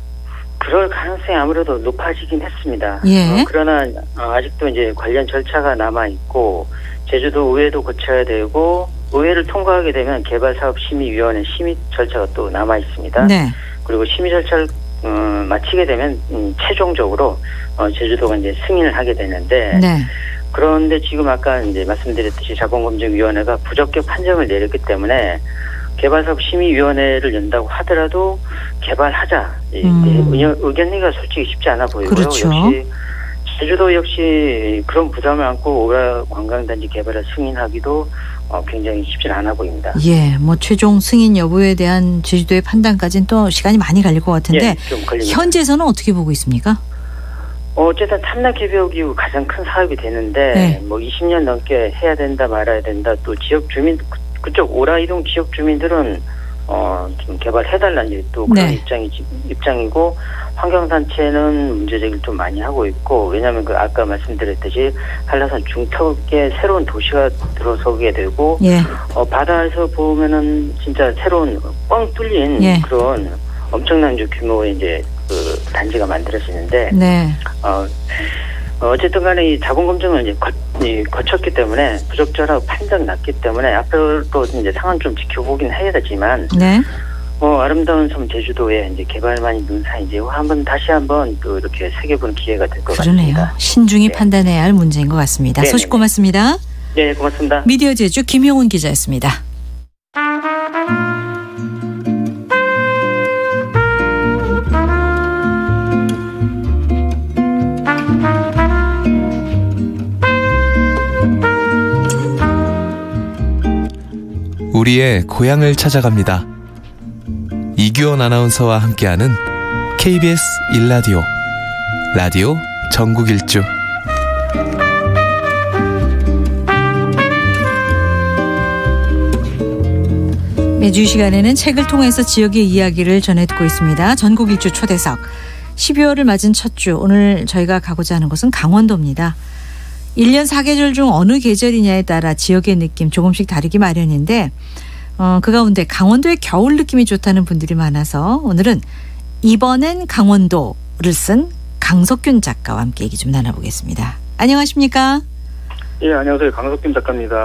그럴 가능성이 아무래도 높아지긴 했습니다. 그러나 아직도 이제 관련 절차가 남아 있고 제주도 의회도 거쳐야 되고 의회를 통과하게 되면 개발사업심의위원회 심의 절차가 또 남아 있습니다. 그리고 심의 절차를 마치게 되면 최종적으로 제주도가 이제 승인을 하게 되는데 그런데 지금 아까 이제 말씀드렸듯이 자본검증위원회가 부적격 판정을 내렸기 때문에 개발사업심의위원회를 연다고 하더라도 개발하자 의견내기가 솔직히 쉽지 않아 보이고요. 그렇죠. 역시 제주도 역시 그런 부담을 안고 오라 관광단지 개발을 승인하기도 굉장히 쉽지 않아 보입니다. 뭐 최종 승인 여부에 대한 제주도의 판단까지는 또 시간이 많이 걸릴 것 같은데 좀 걸립니다. 현재에서는 어떻게 보고 있습니까? 어쨌든 탐락 개벽 이후 가장 큰 사업이 되는데 뭐 20년 넘게 해야 된다 말아야 된다 또 지역 주민 그쪽 오라이동 지역 주민들은 좀 개발해달라는 또 그런 입장이고 환경단체는 문제제기를 좀 많이 하고 있고 왜냐하면 그 아까 말씀드렸듯이 한라산 중턱에 새로운 도시가 들어서게 되고 바다에서 보면은 진짜 새로운 뻥 뚫린 그런 엄청난 규모의 이제 그 단지가 만들어지는데 어쨌든 간에 이 자본검증을 이제 거쳤기 때문에 부적절하고 판정이 났기 때문에 앞으로도 이제 상황 좀 지켜보긴 해야 되지만 아름다운 섬 제주도에 이제 개발만이 눈사이제 다시 한번 또 이렇게 새겨보는 기회가 될 것 같습니다. 신중히 판단해야 할 문제인 것 같습니다. 소식 고맙습니다. 네, 고맙습니다. 미디어 제주 김용훈 기자였습니다. 우리의 고향을 찾아갑니다. 이규원 아나운서와 함께하는 KBS 1라디오 라디오 전국 일주. 매주 이 시간에는 책을 통해서 지역의 이야기를 전해듣고 있습니다. 전국 일주 초대석 12월을 맞은 첫 주 오늘 저희가 가고자 하는 곳은 강원도입니다. 1년 4계절 중 어느 계절이냐에 따라 지역의 느낌 조금씩 다르기 마련인데 그 가운데 강원도의 겨울 느낌이 좋다는 분들이 많아서 오늘은 이번엔 강원도를 쓴 강석균 작가와 함께 얘기 좀 나눠보겠습니다. 안녕하십니까? 예, 안녕하세요. 강석균 작가입니다.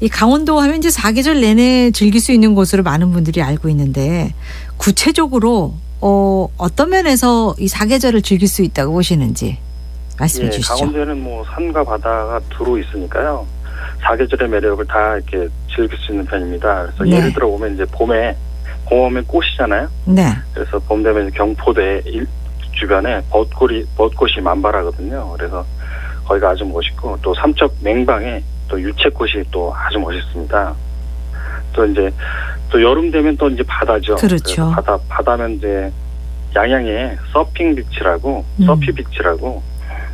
이 강원도 하면 이제 4계절 내내 즐길 수 있는 곳으로 많은 분들이 알고 있는데 구체적으로 어떤 면에서 이 4계절을 즐길 수 있다고 보시는지 말씀해 주시죠. 강원도에는 뭐 산과 바다가 두루 있으니까요. 4계절의 매력을 다 이렇게 즐길 수 있는 편입니다. 그래서 예를 들어 보면 이제 봄에 공원에 꽃이잖아요. 그래서 봄 되면 경포대 주변에 벚꽃이 만발하거든요. 그래서 거기가 아주 멋있고 또 삼척 맹방에 또 유채꽃이 또 아주 멋있습니다. 또 이제 또 여름 되면 또 이제 바다죠. 그렇죠. 바다면 이제 양양에 서핑 비치라고 서피 비치라고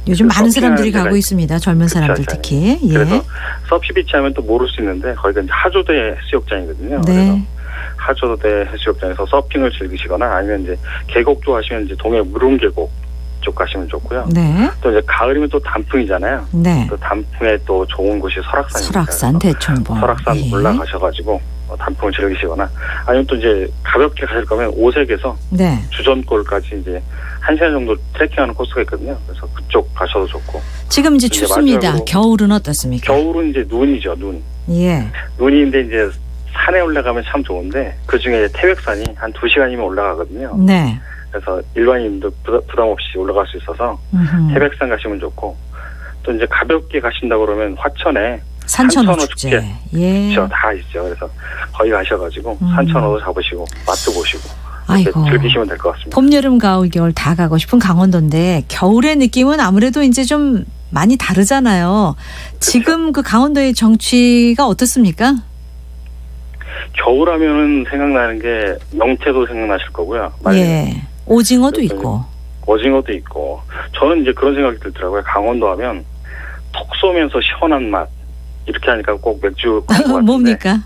요즘 많은 사람들이 가고 있습니다. 젊은 사람들 특히. 그래서 서피 비치 하면 또 모를 수 있는데 거기가 이제 하조대 해수욕장이거든요. 그래서 하조대 해수욕장에서 서핑을 즐기시거나 아니면 이제 계곡도 하시면 이제 동해 무릉계곡 그쪽 가시면 좋고요. 네. 또 이제 가을이면 또 단풍이잖아요. 네. 그 단풍에 또 좋은 곳이 설악산입니다. 설악산, 대청봉. 설악산 예. 올라가셔가지고 단풍을 즐기시거나 아니면 또 이제 가볍게 가실 거면 오색에서 네. 주전골까지 이제 1시간 정도 트레킹하는 코스가 있거든요. 그래서 그쪽 가셔도 좋고. 지금 이제 춥습니다. 겨울은 어떻습니까? 겨울은 이제 눈이죠, 눈. 예. 눈인데 이제 산에 올라가면 참 좋은데 그 중에 태백산이 한 2시간이면 올라가거든요. 네. 그래서 일반인도 부담 없이 올라갈 수 있어서 태백산 가시면 좋고 또 이제 가볍게 가신다 그러면 화천에 산천어 축제. 예. 그렇죠. 다 있죠. 그래서 거기 가셔가지고 산천어도 잡으시고 맛도 보시고 아이고. 즐기시면 될 것 같습니다. 봄, 여름, 가을, 겨울 다 가고 싶은 강원도인데 겨울의 느낌은 아무래도 이제 좀 많이 다르잖아요. 그렇죠. 지금 그 강원도의 정취가 어떻습니까? 겨울하면은 생각나는 게 명태도 생각나실 거고요. 예. 오징어도 있고. 오징어도 있고. 저는 이제 그런 생각이 들더라고요. 강원도 하면 톡 쏘면서 시원한 맛. 이렇게 하니까 꼭 맥주 뭡니까?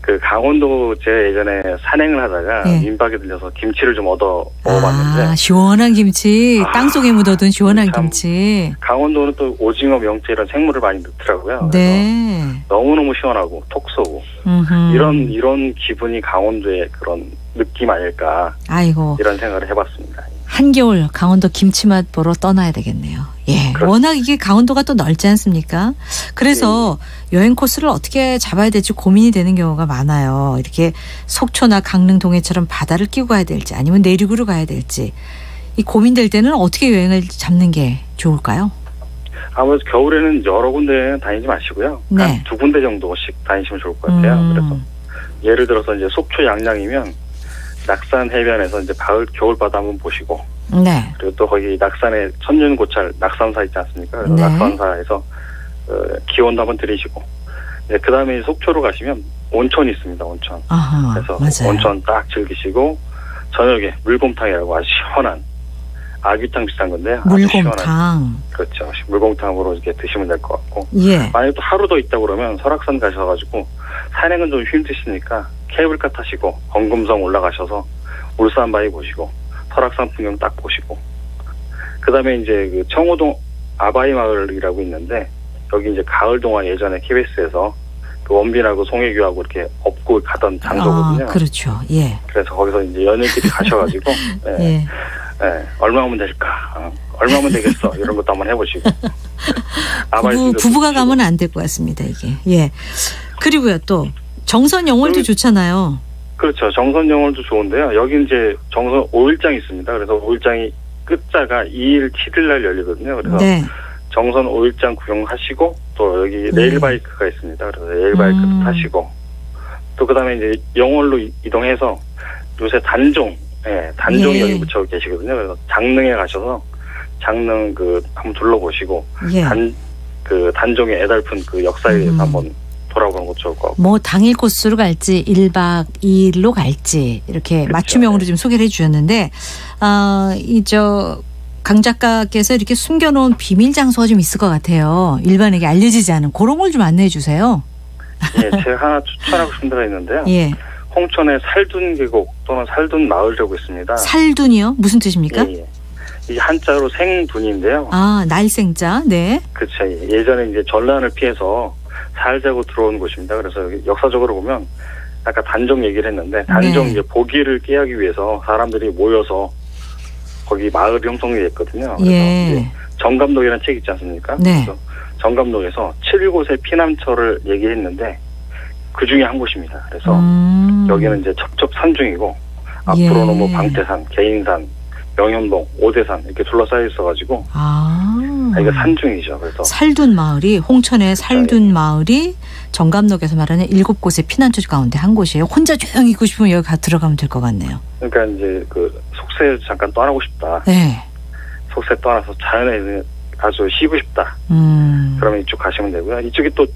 그 강원도 제 예전에 산행을 하다가 예. 민박에 들려서 김치를 좀 얻어 먹어봤는데 시원한 김치, 땅속에 묻어둔 시원한 김치. 강원도는 또 오징어, 명태 이런 생물을 많이 넣더라고요. 네. 너무너무 시원하고 톡 쏘고 이런 기분이 강원도의 그런 느낌 아닐까. 아이고. 이런 생각을 해봤습니다. 한겨울 강원도 김치맛 보러 떠나야 되겠네요. 예, 그렇죠. 워낙 이게 강원도가 또 넓지 않습니까? 그래서 여행 코스를 어떻게 잡아야 될지 고민이 되는 경우가 많아요. 이렇게 속초나 강릉, 동해처럼 바다를 끼고 가야 될지 아니면 내륙으로 가야 될지 이 고민될 때는 어떻게 여행을 잡는 게 좋을까요? 아무래도 겨울에는 여러 군데 다니지 마시고요. 네. 한 2군데 정도씩 다니시면 좋을 것 같아요. 그래서 예를 들어서 이제 속초 양양이면 낙산 해변에서 이제 겨울 바다 한번 보시고, 네. 그리고 또 거기 낙산에 천년고찰 낙산사 있지 않습니까? 그래서 네. 낙산사에서 기원도 한번 들이시고, 네, 그 다음에 속초로 가시면 온천이 있습니다. 온천. 아하, 그래서 맞아요. 온천 딱 즐기시고 저녁에 물곰탕이라고 아주 시원한 아귀탕 비슷한 건데요. 물곰탕. 그렇죠. 물곰탕으로 이렇게 드시면 될 것 같고. 예. 만약에 또 하루 더 있다 그러면 설악산 가셔가지고 산행은 좀 힘드시니까 케이블카 타시고 검금성 올라가셔서 울산바위 보시고 설악산 풍경 딱 보시고 그다음에 이제 그 청호동 아바이 마을이라고 있는데 여기 이제 가을 동화 예전에 KBS에서 그 원빈하고 송혜교하고 이렇게 업고 가던 장소거든요. 그렇죠. 예. 그래서 거기서 이제 연인끼리 가셔가지고 네. 예. 네. 얼마면 될까? 얼마면 되겠어? 이런 것도 한번 해보시고. 부부가 가면 안 될 것 같습니다. 이게. 예. 그리고요 또 정선 영월도 좋잖아요. 그렇죠. 정선 영월도 좋은데요. 여기 이제 정선 5일장이 있습니다. 그래서 5일장이 끝자가 2일, 7일 날 열리거든요. 그래서 네. 정선 5일장 구경하시고 또 여기 레일바이크가 있습니다. 그래서 레일바이크도 타시고 또 그다음에 이제 영월로 이동해서 요새 단종, 단종이 여기 붙여 계시거든요. 그래서 장릉에 가셔서 장릉 한번 둘러보시고 단종의 애달픈 그 역사에 대해서 한번 돌아보는 것도 좋을 것 같고. 뭐 당일 코스로 갈지 1박 2일로 갈지 이렇게 그렇죠. 맞춤형으로 좀 소개를 해주셨는데 강 작가께서 이렇게 숨겨놓은 비밀 장소가 좀 있을 것 같아요. 일반에게 알려지지 않은 그런 걸 좀 안내해 주세요. 예, 제가 하나 추천하고 싶은 데가 있는데요. 예. 홍천의 살둔 계곡 또는 살둔 마을이라고 있습니다. 살둔이요? 무슨 뜻입니까? 예. 이 한자로 생둔인데요. 날생자. 네. 그렇죠. 예전에 이제 전란을 피해서 살자고 들어온 곳입니다. 그래서 여기 역사적으로 보면 아까 단종 얘기를 했는데 단종 이제 보기를 깨하기 위해서 사람들이 모여서 거기 마을 형성이 됐거든요. 그래서 이제 정감록이라는 책 있지 않습니까? 네. 그래서 정감록에서 7곳의 피난처를 얘기했는데 그 중에 한 곳입니다. 그래서 여기는 이제 첩첩 산중이고 앞으로는 뭐 방태산, 개인산, 명현봉, 오대산 이렇게 둘러싸여 있어가지고 이게 산중이죠. 그래서 살둔 마을이 홍천의 살둔 마을이 정감록에서 말하는 7곳의 피난처 가운데 한 곳이에요. 혼자 조용히 있고 싶으면 여기 들어가면 될 것 같네요. 그러니까 이제 속세 잠깐 떠나고 싶다. 네. 속세 떠나서 자연에 아주 쉬고 싶다. 그러면 이쪽 가시면 되고요. 이쪽에 또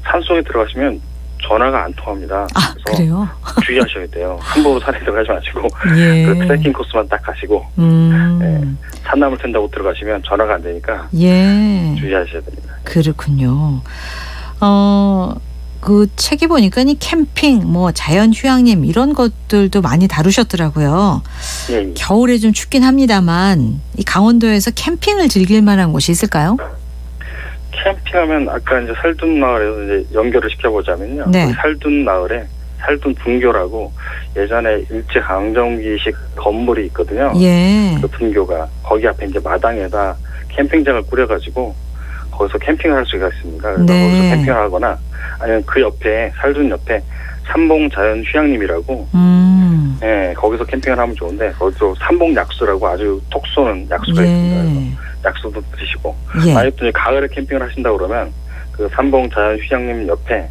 산속에 들어가시면 전화가 안 통합니다. 그래서 그래요? 주의하셔야 돼요. 함부로 산에 들어가지 마시고 그 트레킹 코스만 딱 가시고 산나물 튼다고 들어가시면 전화가 안 되니까 주의하셔야 됩니다. 그렇군요. 그 책에 보니까 이 캠핑, 뭐 자연 휴양림 이런 것들도 많이 다루셨더라고요. 예. 겨울에 좀 춥긴 합니다만 이 강원도에서 캠핑을 즐길 만한 곳이 있을까요? 캠핑하면 아까 이제 살둔마을에서 이제 연결을 시켜보자면요. 네. 살둔마을에 살둔 분교라고 예전에 일제강점기식 건물이 있거든요. 예. 그 분교가 거기 앞에 이제 마당에다 캠핑장을 꾸려가지고 거기서 캠핑을 할 수가 있습니다. 그래서 네. 거기서 캠핑을 하거나 아니면 그 옆에 살둔 옆에 삼봉 자연 휴양림이라고 예, 거기서 캠핑을 하면 좋은데 거기서 삼봉 약수라고 아주 톡 쏘는 약수가 있습니다. 그래서 약수도 드시고 만약 또 가을에 캠핑을 하신다 그러면 그 삼봉 자연 휴양림 옆에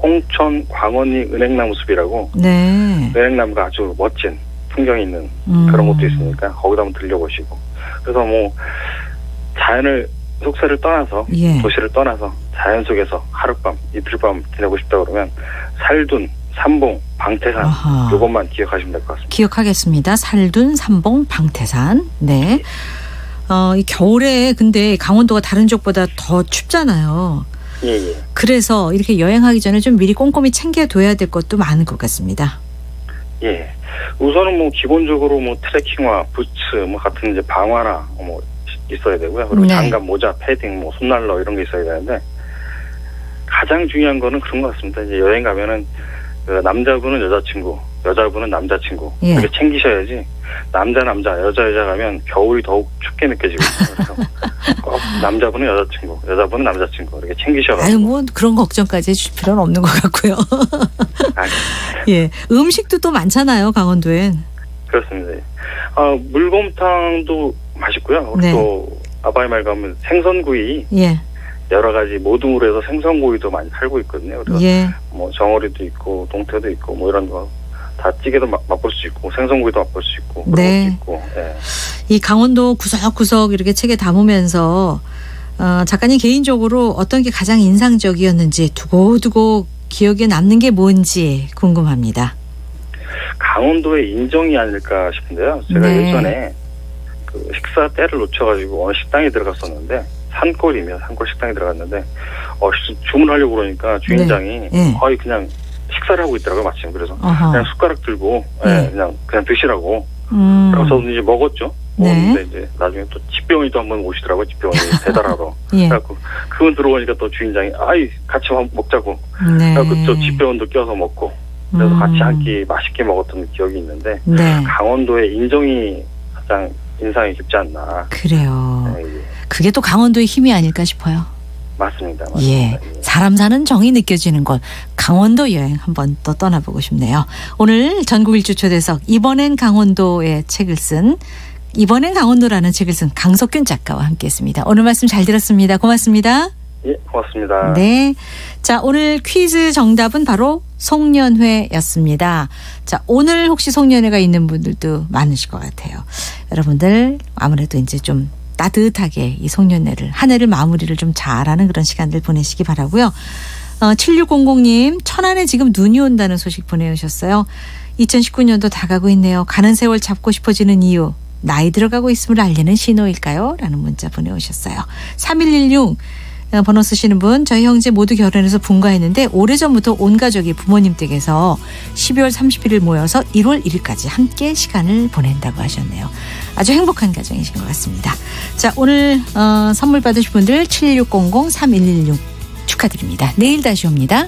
홍천 광원리 은행나무 숲이라고 네. 은행나무가 아주 멋진 풍경이 있는 그런 곳도 있으니까 거기다 한번 들려보시고 그래서 뭐 자연을 속세를 떠나서 예. 도시를 떠나서 자연 속에서 하룻밤 이틀밤 지내고 싶다 그러면 살둔 삼봉 방태산 이것만 기억하시면 될 것 같습니다. 기억하겠습니다. 살둔 삼봉 방태산. 네. 이 겨울에 근데 강원도가 다른 쪽보다 더 춥잖아요. 예. 그래서 이렇게 여행하기 전에 좀 미리 꼼꼼히 챙겨둬야 될 것도 많은 것 같습니다. 예. 우선은 뭐 기본적으로 뭐 트레킹화, 부츠 뭐 같은 이제 방화나 뭐 있어야 되고요. 그리고 네. 장갑, 모자, 패딩, 뭐 손난로 이런 게 있어야 되는데 가장 중요한 거는 그런 것 같습니다. 이제 여행 가면은 그 남자분은 여자친구, 여자분은 남자친구 예. 이렇게 챙기셔야지 남자, 여자 가면 겨울이 더욱 춥게 느껴지고 그래서 꼭 남자분은 여자친구, 여자분은 남자친구 이렇게 챙기셔가지고. 아유 뭐 그런 걱정까지 해줄 필요는 없는 것 같고요. 예, 음식도 또 많잖아요 강원도엔. 그렇습니다. 물곰탕도 맛있고요. 네. 또 아바이말 가면 생선구이 예. 여러 가지 모둠으로 해서 생선구이도 많이 팔고 있거든요. 그래서 예. 뭐 정어리도 있고 동태도 있고 뭐 이런 거 다 찌개도 맛볼 수 있고 생선구이도 맛볼 수 있고 그런 네. 것도 있고. 예. 이 강원도 구석구석 이렇게 책에 담으면서 작가님 개인적으로 어떤 게 가장 인상적이었는지 두고두고 기억에 남는 게 뭔지 궁금합니다. 강원도의 인정이 아닐까 싶은데요. 제가 네. 예전에 그 식사 때를 놓쳐가지고 어느 식당에 들어갔었는데 산골 식당에 들어갔는데 주문하려고 그러니까 주인장이 네. 거의 그냥 식사를 하고 있더라고요 마침. 그래서 어허. 그냥 숟가락 들고 네. 그냥 드시라고. 그래서 저도 이제 먹었죠. 네. 먹었는데 이제 나중에 또 집배원이 또 한 번 오시더라고요. 집배원이 배달하러. 예. 그래갖고 그분 들어오니까 또 주인장이 같이 먹자고. 네. 그래갖고 또 집배원도 껴서 먹고. 그래서 같이 한 끼 맛있게 먹었던 기억이 있는데 네. 강원도의 인정이 가장 인상이 깊지 않나. 그래요. 네, 그게 또 강원도의 힘이 아닐까 싶어요. 맞습니다. 예, 사람 사는 정이 느껴지는 곳 강원도 여행 한번 또 떠나보고 싶네요. 오늘 전국일주 초대석 이번엔 강원도라는 책을 쓴 강석균 작가와 함께했습니다. 오늘 말씀 잘 들었습니다. 고맙습니다. 예, 고맙습니다. 네, 자 오늘 퀴즈 정답은 바로 송년회였습니다. 자 오늘 혹시 송년회가 있는 분들도 많으실 것 같아요. 여러분들 아무래도 이제 좀 따뜻하게 이 송년회를 한 해를 마무리를 좀 잘하는 그런 시간들 보내시기 바라고요. 7600님 천안에 지금 눈이 온다는 소식 보내주셨어요. 2019년도 다가고 있네요. 가는 세월 잡고 싶어지는 이유 나이 들어가고 있음을 알리는 신호일까요? 라는 문자 보내오셨어요. 3116 번호 쓰시는 분 저희 형제 모두 결혼해서 분가했는데 오래전부터 온 가족이 부모님 댁에서 12월 31일 모여서 1월 1일까지 함께 시간을 보낸다고 하셨네요. 아주 행복한 가정이신 것 같습니다. 자 오늘 선물 받으실 분들 7600-3116 축하드립니다. 내일 다시 옵니다.